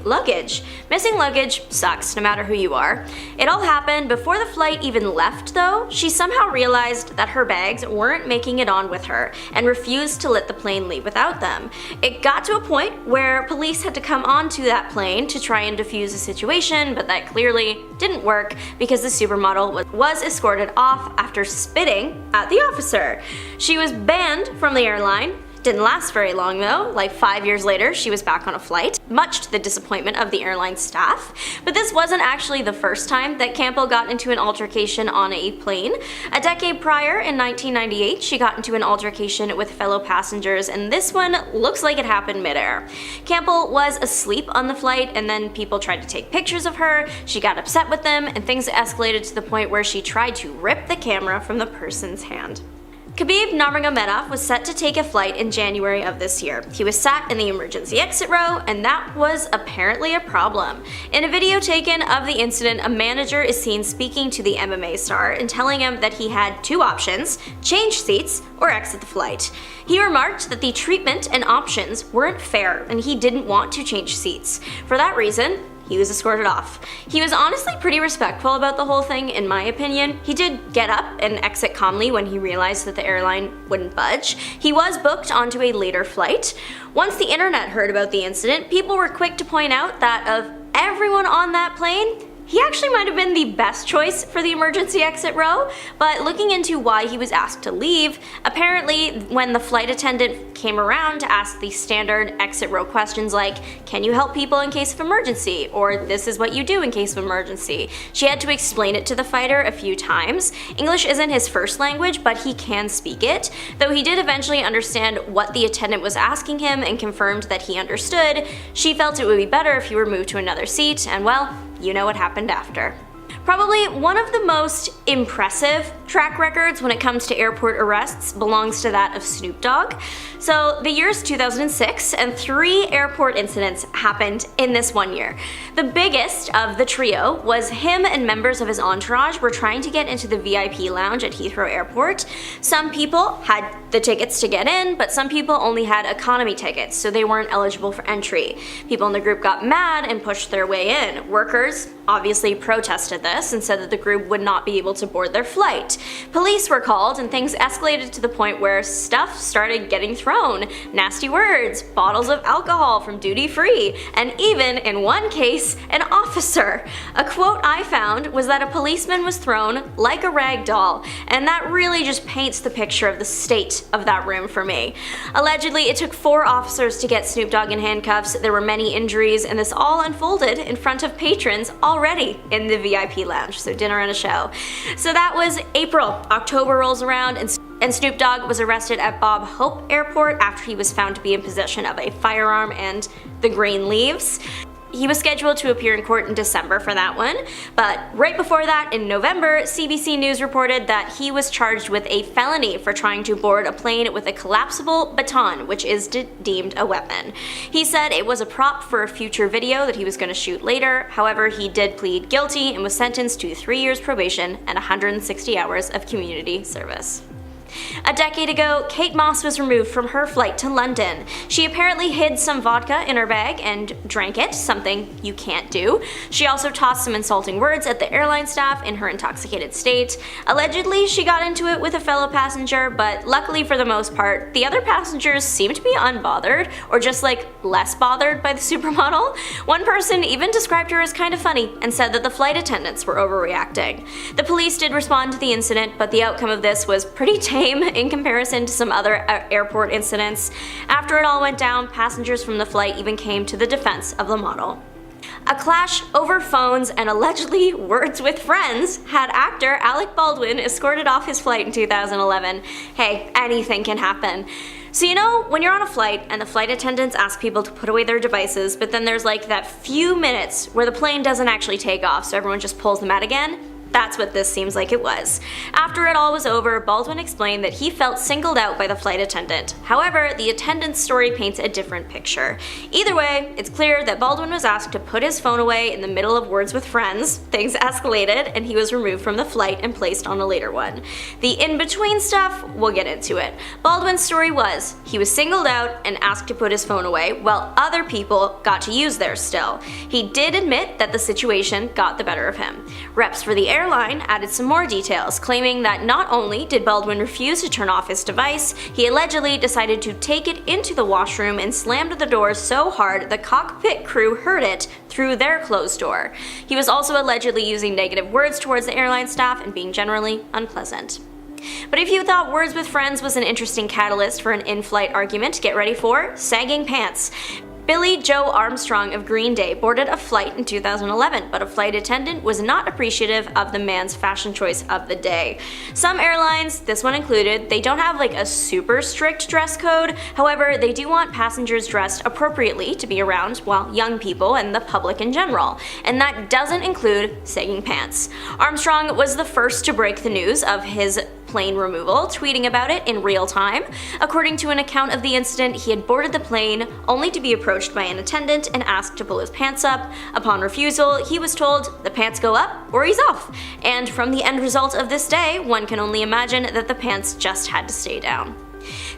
Speaker 2: luggage. Missing luggage sucks, no matter who you are. It all happened before the flight even left, though. She somehow realized that her bags weren't making it on with her and refused to let the plane leave without them. It got to a point where police had to come onto that plane to try and defuse the situation, but that clearly didn't work because the supermodel was escorted off after spitting at the officer. She was banned from the airline, Didn't last very long though. Like 5 years later, she was back on a flight, much to the disappointment of the airline staff. But this wasn't actually the first time that Campbell got into an altercation on a plane. A decade prior, in 1998, she got into an altercation with fellow passengers, and this one looks like it happened midair. Campbell was asleep on the flight, and then people tried to take pictures of her. She got upset with them, and things escalated to the point where she tried to rip the camera from the person's hand. Khabib Nurmagomedov was set to take a flight in January of this year. He was sat in the emergency exit row, and that was apparently a problem. In a video taken of the incident, a manager is seen speaking to the MMA star and telling him that he had two options: change seats or exit the flight. He remarked that the treatment and options weren't fair and he didn't want to change seats. For that reason, he was escorted off. He was honestly pretty respectful about the whole thing, in my opinion. He did get up and exit calmly when he realized that the airline wouldn't budge. He was booked onto a later flight. Once the internet heard about the incident, people were quick to point out that of everyone on that plane, he actually might have been the best choice for the emergency exit row, but looking into why he was asked to leave, apparently when the flight attendant came around to ask the standard exit row questions like, "Can you help people in case of emergency?" or "This is what you do in case of emergency," she had to explain it to the fighter a few times. English isn't his first language, but he can speak it, though he did eventually understand what the attendant was asking him and confirmed that he understood. She felt it would be better if he were moved to another seat, and well, you know what happened after. Probably one of the most impressive track records when it comes to airport arrests belongs to that of Snoop Dogg. So the year's 2006, and 3 airport incidents happened in this one year. The biggest of the trio was him and members of his entourage were trying to get into the VIP lounge at Heathrow Airport. Some people had the tickets to get in, but some people only had economy tickets, so they weren't eligible for entry. People in the group got mad and pushed their way in. Workers obviously protested this and said that the group would not be able to board their flight. Police were called and things escalated to the point where stuff started getting thrown. Nasty words, bottles of alcohol from duty free, and even in one case, an officer. A quote I found was that a policeman was thrown like a rag doll, and that really just paints the picture of the state of that room for me. Allegedly, it took 4 officers to get Snoop Dogg in handcuffs. There were many injuries, and this all unfolded in front of patrons already in the VIP lounge, so dinner and a show. So that was April. October rolls around, and Snoop Dogg was arrested at Bob Hope Airport after he was found to be in possession of a firearm and the green leaves. He was scheduled to appear in court in December for that one, but right before that, in November, CBC News reported that he was charged with a felony for trying to board a plane with a collapsible baton, which is deemed a weapon. He said it was a prop for a future video that he was going to shoot later. However, he did plead guilty and was sentenced to 3 years probation and 160 hours of community service. A decade ago, Kate Moss was removed from her flight to London. She apparently hid some vodka in her bag and drank it, something you can't do. She also tossed some insulting words at the airline staff in her intoxicated state. Allegedly, she got into it with a fellow passenger, but luckily for the most part, the other passengers seemed to be unbothered, or just like less bothered by the supermodel. One person even described her as kind of funny and said that the flight attendants were overreacting. The police did respond to the incident, but the outcome of this was pretty tame in comparison to some other airport incidents. After it all went down, passengers from the flight even came to the defense of the model. A clash over phones and allegedly words with friends had actor Alec Baldwin escorted off his flight in 2011. Hey, anything can happen. So you know, when you're on a flight and the flight attendants ask people to put away their devices, but then there's like that few minutes where the plane doesn't actually take off, so everyone just pulls them out again? That's what this seems like it was. After it all was over, Baldwin explained that he felt singled out by the flight attendant. However, the attendant's story paints a different picture. Either way, it's clear that Baldwin was asked to put his phone away in the middle of words with friends, things escalated, and he was removed from the flight and placed on a later one. The in-between stuff, we'll get into it. Baldwin's story was, he was singled out and asked to put his phone away, while other people got to use theirs still. He did admit that the situation got the better of him. Reps for the airline added some more details, claiming that not only did Baldwin refuse to turn off his device, he allegedly decided to take it into the washroom and slammed the door so hard the cockpit crew heard it through their closed door. He was also allegedly using negative words towards the airline staff and being generally unpleasant. But if you thought Words with Friends was an interesting catalyst for an in-flight argument, get ready for sagging pants. Billy Joe Armstrong of Green Day boarded a flight in 2011, but a flight attendant was not appreciative of the man's fashion choice of the day. Some airlines, this one included, they don't have like a super strict dress code. However, they do want passengers dressed appropriately to be around, well, young people and the public in general. And that doesn't include sagging pants. Armstrong was the first to break the news of his plane removal, tweeting about it in real time. According to an account of the incident, he had boarded the plane only to be approached by an attendant and asked to pull his pants up. Upon refusal, he was told the pants go up or he's off. And from the end result of this day, one can only imagine that the pants just had to stay down.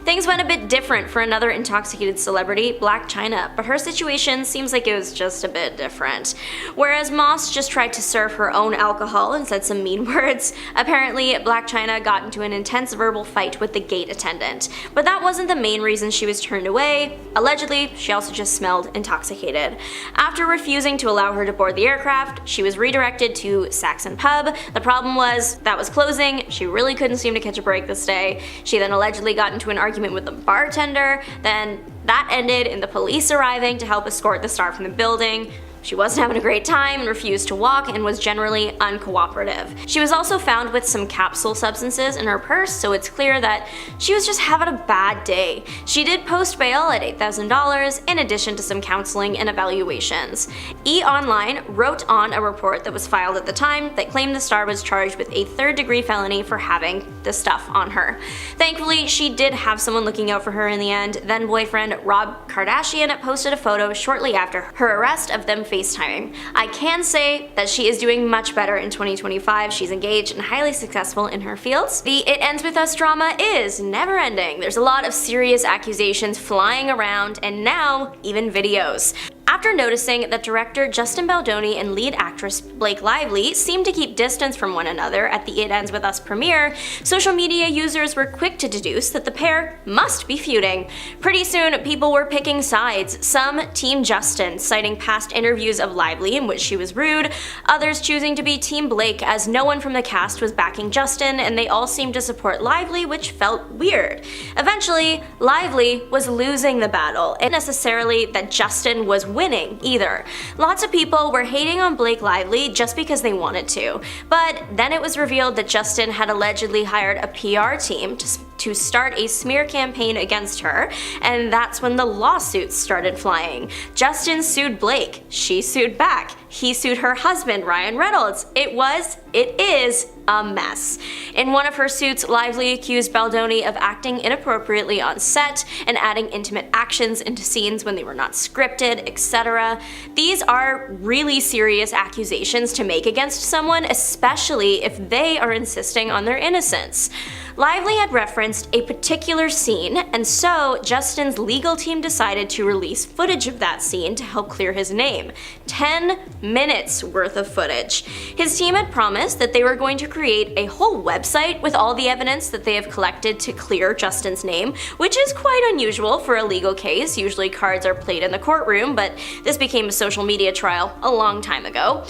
Speaker 2: Things went a bit different for another intoxicated celebrity, Blac Chyna, but her situation seems like it was just a bit different. Whereas Moss just tried to serve her own alcohol and said some mean words, apparently Blac Chyna got into an intense verbal fight with the gate attendant. But that wasn't the main reason she was turned away. Allegedly, she also just smelled intoxicated. After refusing to allow her to board the aircraft, she was redirected to Saxon Pub. The problem was that was closing. She really couldn't seem to catch a break this day. She then allegedly got into an argument with the bartender, then that ended in the police arriving to help escort the star from the building. She wasn't having a great time and refused to walk and was generally uncooperative. She was also found with some capsule substances in her purse, so it's clear that she was just having a bad day. She did post bail at $8,000 in addition to some counseling and evaluations. E-Online wrote on a report that was filed at the time that claimed the star was charged with a third-degree felony for having the stuff on her. Thankfully, she did have someone looking out for her in the end. Then boyfriend Rob Kardashian posted a photo shortly after her arrest of them FaceTiming. I can say that she is doing much better in 2025. She's engaged and highly successful in her fields. The It Ends With Us drama is never ending. There's a lot of serious accusations flying around and now even videos. After noticing that director Justin Baldoni and lead actress Blake Lively seemed to keep distance from one another at the It Ends With Us premiere, social media users were quick to deduce that the pair must be feuding. Pretty soon, people were picking sides, some Team Justin, citing past interviews of Lively in which she was rude, others choosing to be Team Blake as no one from the cast was backing Justin and they all seemed to support Lively, which felt weird. Eventually, Lively was losing the battle, and necessarily that Justin was winning either. Lots of people were hating on Blake Lively just because they wanted to, but then it was revealed that Justin had allegedly hired a PR team to start a smear campaign against her, and that's when the lawsuits started flying. Justin sued Blake, she sued back, he sued her husband, Ryan Reynolds. It is a mess. In one of her suits, Lively accused Baldoni of acting inappropriately on set and adding intimate actions into scenes when they were not scripted, etc. These are really serious accusations to make against someone, especially if they are insisting on their innocence. Lively had referenced a particular scene, and so Justin's legal team decided to release footage of that scene to help clear his name. 10 minutes worth of footage. His team had promised that they were going to create a whole website with all the evidence that they have collected to clear Justin's name, which is quite unusual for a legal case. Usually cards are played in the courtroom, but this became a social media trial a long time ago.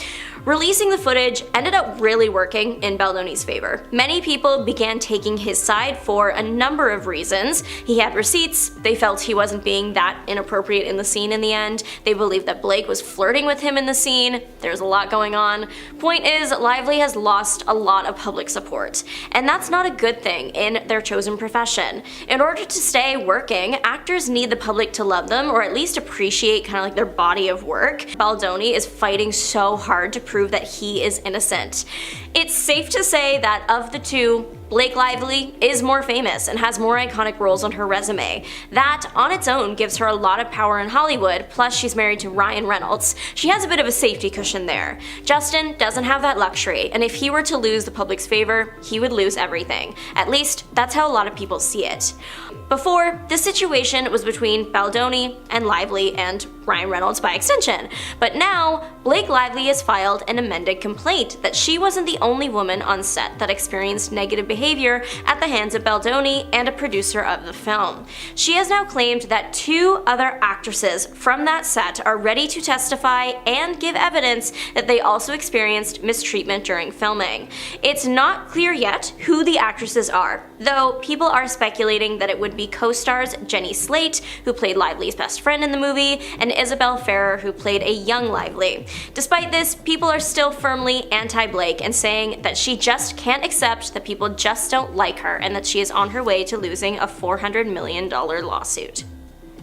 Speaker 2: Releasing the footage ended up really working in Baldoni's favor. Many people began taking his side for a number of reasons. He had receipts, they felt he wasn't being that inappropriate in the scene in the end, they believed that Blake was flirting with him in the scene, there's a lot going on. Point is, Lively has lost a lot of public support, and that's not a good thing in their chosen profession. In order to stay working, actors need the public to love them, or at least appreciate kind of like their body of work. Baldoni is fighting so hard to prove that he is innocent. It's safe to say that of the two, Blake Lively is more famous and has more iconic roles on her resume. That, on its own, gives her a lot of power in Hollywood, plus she's married to Ryan Reynolds. She has a bit of a safety cushion there. Justin doesn't have that luxury, and if he were to lose the public's favor, he would lose everything. At least, that's how a lot of people see it. Before, this situation was between Baldoni and Lively and Ryan Reynolds by extension. But now, Blake Lively has filed an amended complaint that she wasn't the only woman on set that experienced negative behavior at the hands of Baldoni and a producer of the film. She has now claimed that 2 other actresses from that set are ready to testify and give evidence that they also experienced mistreatment during filming. It's not clear yet who the actresses are, though people are speculating that it would be co-stars Jenny Slate, who played Lively's best friend in the movie, and Isabel Ferrer, who played a young Lively. Despite this, people are still firmly anti-Blake and saying that she just can't accept that people just don't like her and that she is on her way to losing a $400 million lawsuit.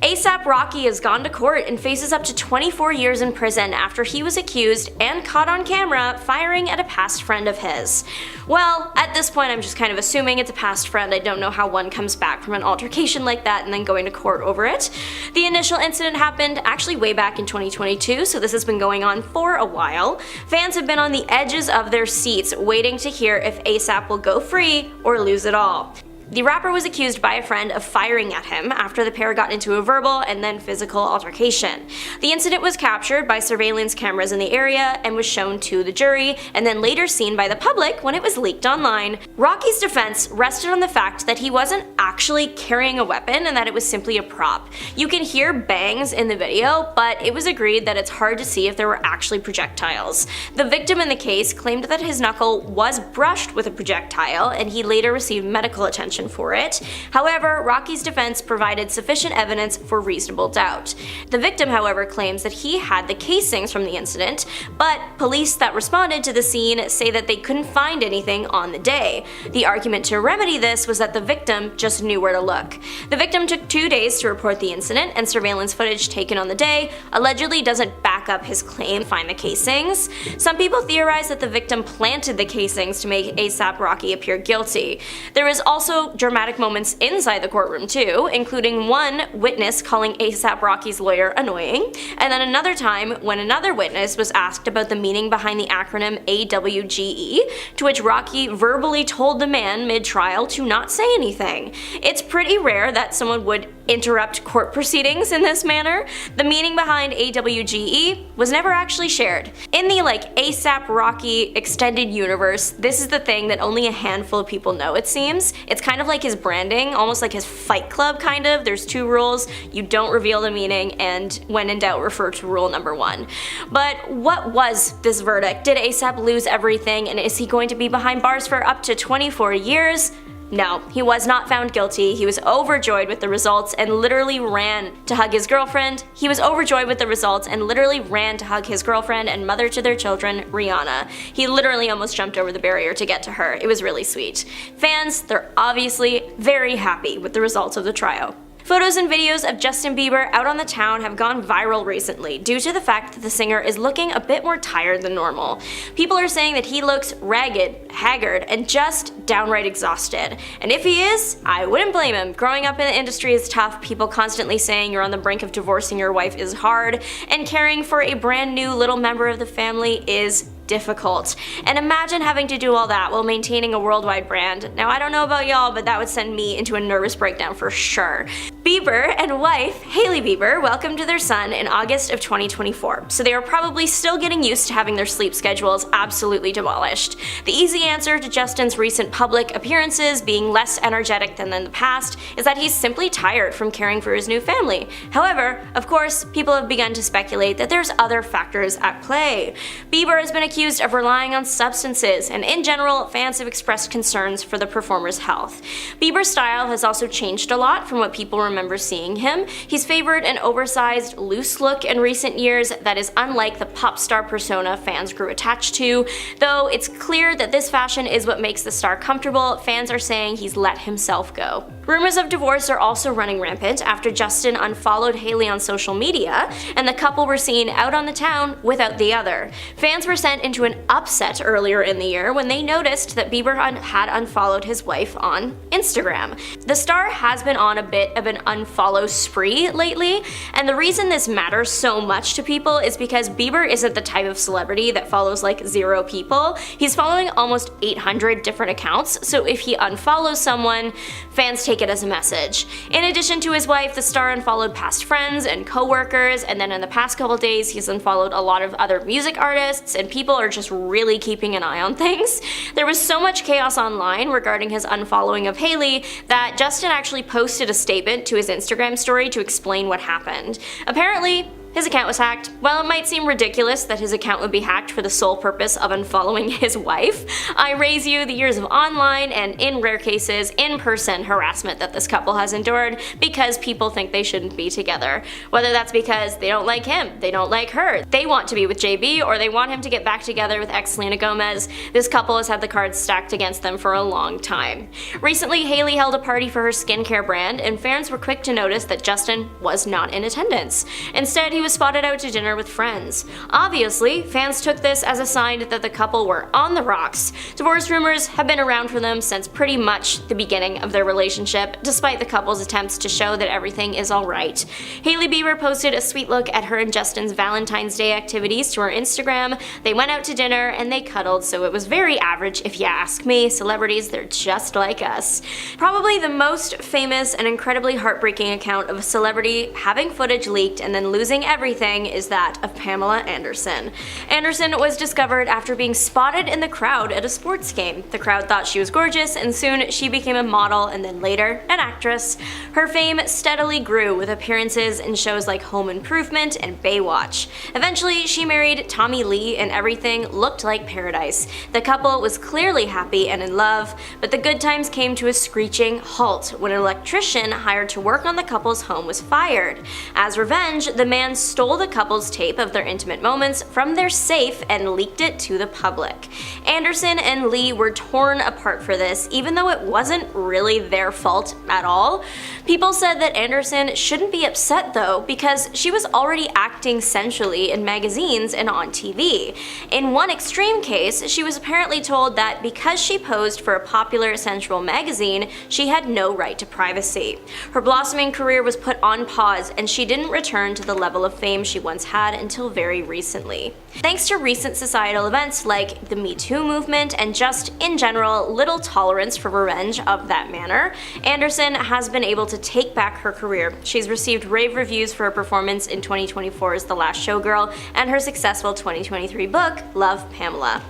Speaker 2: A$AP Rocky has gone to court and faces up to 24 years in prison after he was accused and caught on camera firing at a past friend of his. Well, at this point I'm just kind of assuming it's a past friend. I don't know how one comes back from an altercation like that and then going to court over it. The initial incident happened actually way back in 2022, so this has been going on for a while. Fans have been on the edges of their seats waiting to hear if A$AP will go free or lose it all. The rapper was accused by a friend of firing at him after the pair got into a verbal and then physical altercation. The incident was captured by surveillance cameras in the area and was shown to the jury, and then later seen by the public when it was leaked online. Rocky's defense rested on the fact that he wasn't actually carrying a weapon and that it was simply a prop. You can hear bangs in the video, but it was agreed that it's hard to see if there were actually projectiles. The victim in the case claimed that his knuckle was brushed with a projectile, and he later received medical attention for it. However, Rocky's defense provided sufficient evidence for reasonable doubt. The victim, however, claims that he had the casings from the incident, but police that responded to the scene say that they couldn't find anything on the day. The argument to remedy this was that the victim just knew where to look. The victim took 2 days to report the incident, and surveillance footage taken on the day allegedly doesn't back up his claim to find the casings. Some people theorize that the victim planted the casings to make A$AP Rocky appear guilty. There is also dramatic moments inside the courtroom too, including one witness calling A$AP Rocky's lawyer annoying, and then another time when another witness was asked about the meaning behind the acronym AWGE, to which Rocky verbally told the man mid-trial to not say anything. It's pretty rare that someone would interrupt court proceedings in this manner. The meaning behind AWGE was never actually shared. In the A$AP Rocky extended universe, this is the thing that only a handful of people know, it seems. It's kind of like his branding, almost like his Fight Club kind of. There's 2 rules: you don't reveal the meaning, and when in doubt refer to rule number 1. But what was this verdict? Did A$AP lose everything, and is he going to be behind bars for up to 24 years? No, he was not found guilty. He was overjoyed with the results and literally ran to hug his girlfriend. He was overjoyed with the results and literally ran to hug his girlfriend and mother to their children, Rihanna. He literally almost jumped over the barrier to get to her. It was really sweet. Fans, they're obviously very happy with the results of the trial. Photos and videos of Justin Bieber out on the town have gone viral recently due to the fact that the singer is looking a bit more tired than normal. People are saying that he looks ragged, haggard, and just downright exhausted. And if he is, I wouldn't blame him. Growing up in the industry is tough, people constantly saying you're on the brink of divorcing your wife is hard, and caring for a brand new little member of the family is difficult. And imagine having to do all that while maintaining a worldwide brand. Now, I don't know about y'all, but that would send me into a nervous breakdown for sure. Bieber and wife Hailey Bieber welcomed their son in August of 2024, so they are probably still getting used to having their sleep schedules absolutely demolished. The easy answer to Justin's recent public appearances being less energetic than in the past is that he's simply tired from caring for his new family. However, of course, people have begun to speculate that there's other factors at play. Bieber has been accused of relying on substances, and in general, fans have expressed concerns for the performer's health. Bieber's style has also changed a lot from what people remember seeing him. He's favored an oversized, loose look in recent years that is unlike the pop star persona fans grew attached to. Though it's clear that this fashion is what makes the star comfortable, fans are saying he's let himself go. Rumors of divorce are also running rampant after Justin unfollowed Hailey on social media, and the couple were seen out on the town without the other. Fans were sent into an upset earlier in the year when they noticed that Bieber had unfollowed his wife on Instagram. The star has been on a bit of an unfollow spree lately, and the reason this matters so much to people is because Bieber isn't the type of celebrity that follows like 0 people. He's following almost 800 different accounts, so if he unfollows someone, fans take it as a message. In addition to his wife, the star unfollowed past friends and co-workers, and then in the past couple days he's unfollowed a lot of other music artists, and people are just really keeping an eye on things. There was so much chaos online regarding his unfollowing of Hailey that Justin actually posted a statement to his Instagram story to explain what happened. Apparently, his account was hacked. While it might seem ridiculous that his account would be hacked for the sole purpose of unfollowing his wife, I raise you the years of online and, in rare cases, in-person harassment that this couple has endured because people think they shouldn't be together. Whether that's because they don't like him, they don't like her, they want to be with JB, or they want him to get back together with ex-Selena Gomez, this couple has had the cards stacked against them for a long time. Recently, Hailey held a party for her skincare brand, and fans were quick to notice that Justin was not in attendance. Instead, he was spotted out to dinner with friends. Obviously, fans took this as a sign that the couple were on the rocks. Divorce rumors have been around for them since pretty much the beginning of their relationship, despite the couple's attempts to show that everything is alright. Hailey Bieber posted a sweet look at her and Justin's Valentine's Day activities to her Instagram. They went out to dinner and they cuddled, so it was very average if you ask me. Celebrities, they're just like us. Probably the most famous and incredibly heartbreaking account of a celebrity having footage leaked and then losing everything is that of Pamela Anderson. Anderson was discovered after being spotted in the crowd at a sports game. The crowd thought she was gorgeous, and soon she became a model and then later an actress. Her fame steadily grew with appearances in shows like Home Improvement and Baywatch. Eventually, she married Tommy Lee and everything looked like paradise. The couple was clearly happy and in love, but the good times came to a screeching halt when an electrician hired to work on the couple's home was fired. As revenge, the man stole the couple's tape of their intimate moments from their safe and leaked it to the public. Anderson and Lee were torn apart for this, even though it wasn't really their fault at all. People said that Anderson shouldn't be upset though, because she was already acting sensually in magazines and on TV. In one extreme case, she was apparently told that because she posed for a popular sensual magazine, she had no right to privacy. Her blossoming career was put on pause, and she didn't return to the level of fame she once had until very recently. Thanks to recent societal events like the Me Too movement and just, in general, little tolerance for revenge of that manner, Anderson has been able to take back her career. She's received rave reviews for her performance in 2024's The Last Showgirl and her successful 2023 book, Love, Pamela.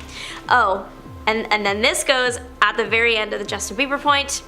Speaker 2: Oh, and then this goes at the very end of the Justin Bieber point.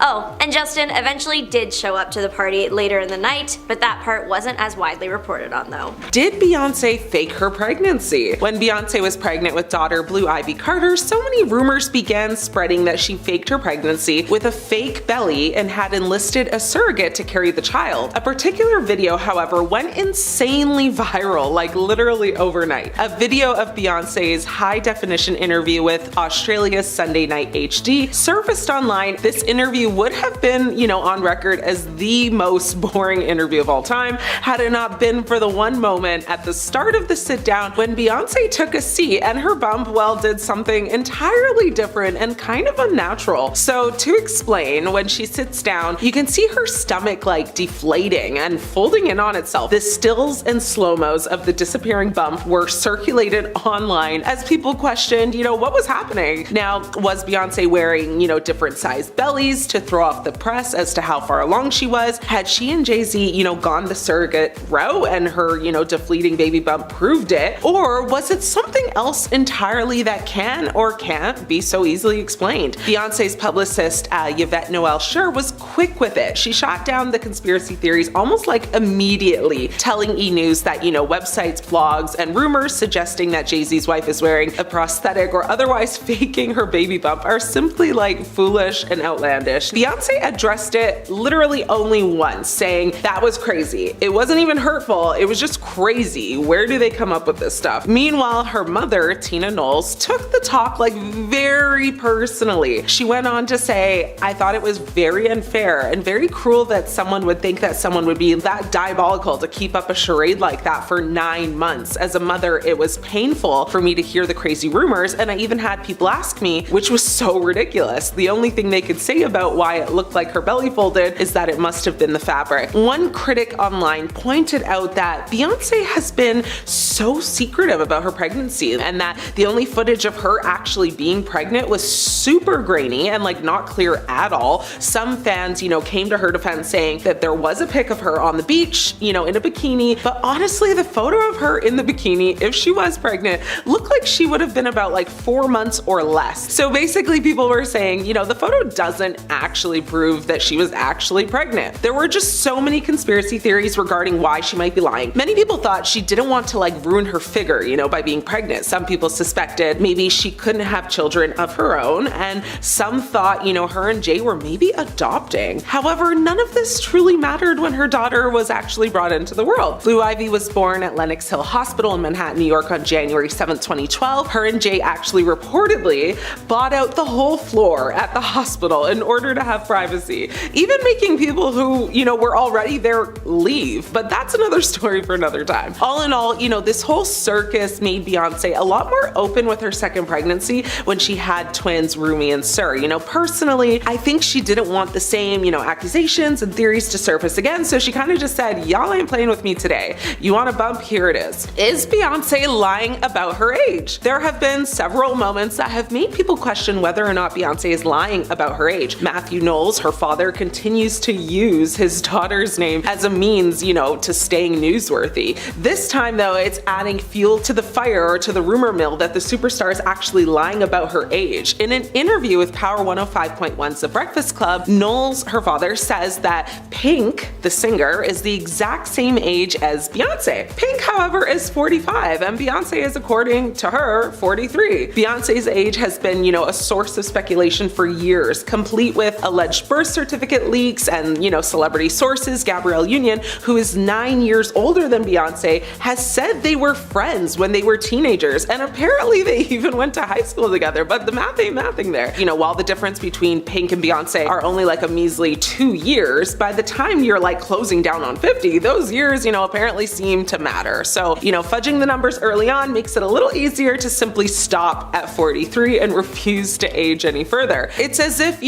Speaker 2: Oh, and Justin eventually did show up to the party later in the night, but that part wasn't as widely reported on though.
Speaker 1: Did Beyonce fake her pregnancy? When Beyonce was pregnant with daughter Blue Ivy Carter, so many rumors began spreading that she faked her pregnancy with a fake belly and had enlisted a surrogate to carry the child. A particular video, however, went insanely viral, like literally overnight. A video of Beyonce's high-definition interview with Australia's Sunday Night HD surfaced online. This interview would have been, on record as the most boring interview of all time had it not been for the one moment at the start of the sit down when Beyonce took a seat and her bump, did something entirely different and kind of unnatural. So to explain, when she sits down, you can see her stomach deflating and folding in on itself. The stills and slow-mos of the disappearing bump were circulated online as people questioned, what was happening? Now, was Beyonce wearing, different sized bellies to throw off the press as to how far along she was? Had she and Jay-Z, gone the surrogate route and her, deflating baby bump proved it? Or was it something else entirely that can or can't be so easily explained? Beyonce's publicist, Yvette Noel Schur, was quick with it. She shot down the conspiracy theories almost immediately, telling E! News that, websites, blogs, and rumors suggesting that Jay-Z's wife is wearing a prosthetic or otherwise faking her baby bump are simply foolish and outlandish. Beyonce addressed it literally only once, saying that was crazy. It wasn't even hurtful, it was just crazy. Where do they come up with this stuff? Meanwhile, her mother, Tina Knowles, took the talk very personally. She went on to say, I thought it was very unfair there, and very cruel that someone would think that someone would be that diabolical to keep up a charade like that for 9 months. As a mother, it was painful for me to hear the crazy rumors, and I even had people ask me, which was so ridiculous. The only thing they could say about why it looked like her belly folded is that it must have been the fabric. One critic online pointed out that Beyonce has been so secretive about her pregnancy, and that the only footage of her actually being pregnant was super grainy and like not clear at all. Some fans, came to her defense saying that there was a pic of her on the beach, in a bikini, but honestly, the photo of her in the bikini, if she was pregnant, looked like she would have been about like 4 months or less. So basically people were saying, the photo doesn't actually prove that she was actually pregnant. There were just so many conspiracy theories regarding why she might be lying. Many people thought she didn't want to like ruin her figure, by being pregnant. Some people suspected maybe she couldn't have children of her own, and some thought, her and Jay were maybe adopting. However, none of this truly mattered when her daughter was actually brought into the world. Blue Ivy was born at Lenox Hill Hospital in Manhattan, New York on January 7th, 2012. Her and Jay actually reportedly bought out the whole floor at the hospital in order to have privacy, even making people who, were already there leave. But that's another story for another time. All in all, this whole circus made Beyonce a lot more open with her second pregnancy when she had twins Rumi and Sir. Personally, I think she didn't want the same, accusations and theories to surface again, so she kind of just said, y'all ain't playing with me today. You want a bump? Here it is. Is Beyonce lying about her age? There have been several moments that have made people question whether or not Beyonce is lying about her age. Matthew Knowles, her father, continues to use his daughter's name as a means, to staying newsworthy. This time though, it's adding fuel to the fire, or to the rumor mill, that the superstar is actually lying about her age. In an interview with Power 105.1's The Breakfast Club, Knowles, her father, says that Pink, the singer, is the exact same age as Beyonce. Pink, however, is 45, and Beyonce is, according to her, 43. Beyonce's age has been, a source of speculation for years, complete with alleged birth certificate leaks and, celebrity sources. Gabrielle Union, who is 9 years older than Beyonce, has said they were friends when they were teenagers, and apparently they even went to high school together, but the math ain't mathing there. While the difference between Pink and Beyonce are only like a measly 2 years, by the time you're like closing down on 50, those years, apparently seem to matter. So, fudging the numbers early on makes it a little easier to simply stop at 43 and refuse to age any further. It's as if,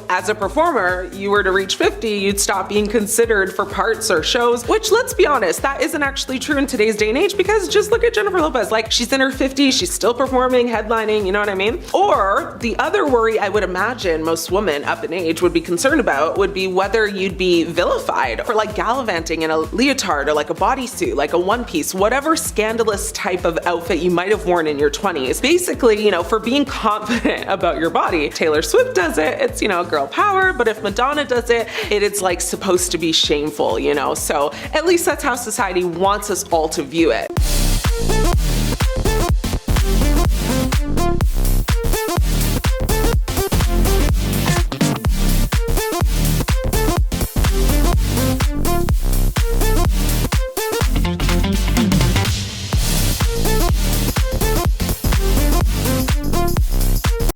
Speaker 1: as a performer, you were to reach 50, you'd stop being considered for parts or shows, which, let's be honest, that isn't actually true in today's day and age, because just look at Jennifer Lopez. Like, she's in her 50s, she's still performing, headlining, you know what I mean? Or the other worry I would imagine most women up in age would be concerned about would be whether you'd be vilified for like gallivanting in a leotard or like a bodysuit, like a one piece, whatever scandalous type of outfit you might have worn in your 20s. Basically, for being confident about your body. Taylor Swift does it, it's, girl power, but if Madonna does it, it's like supposed to be shameful, So at least that's how society wants us all to view it.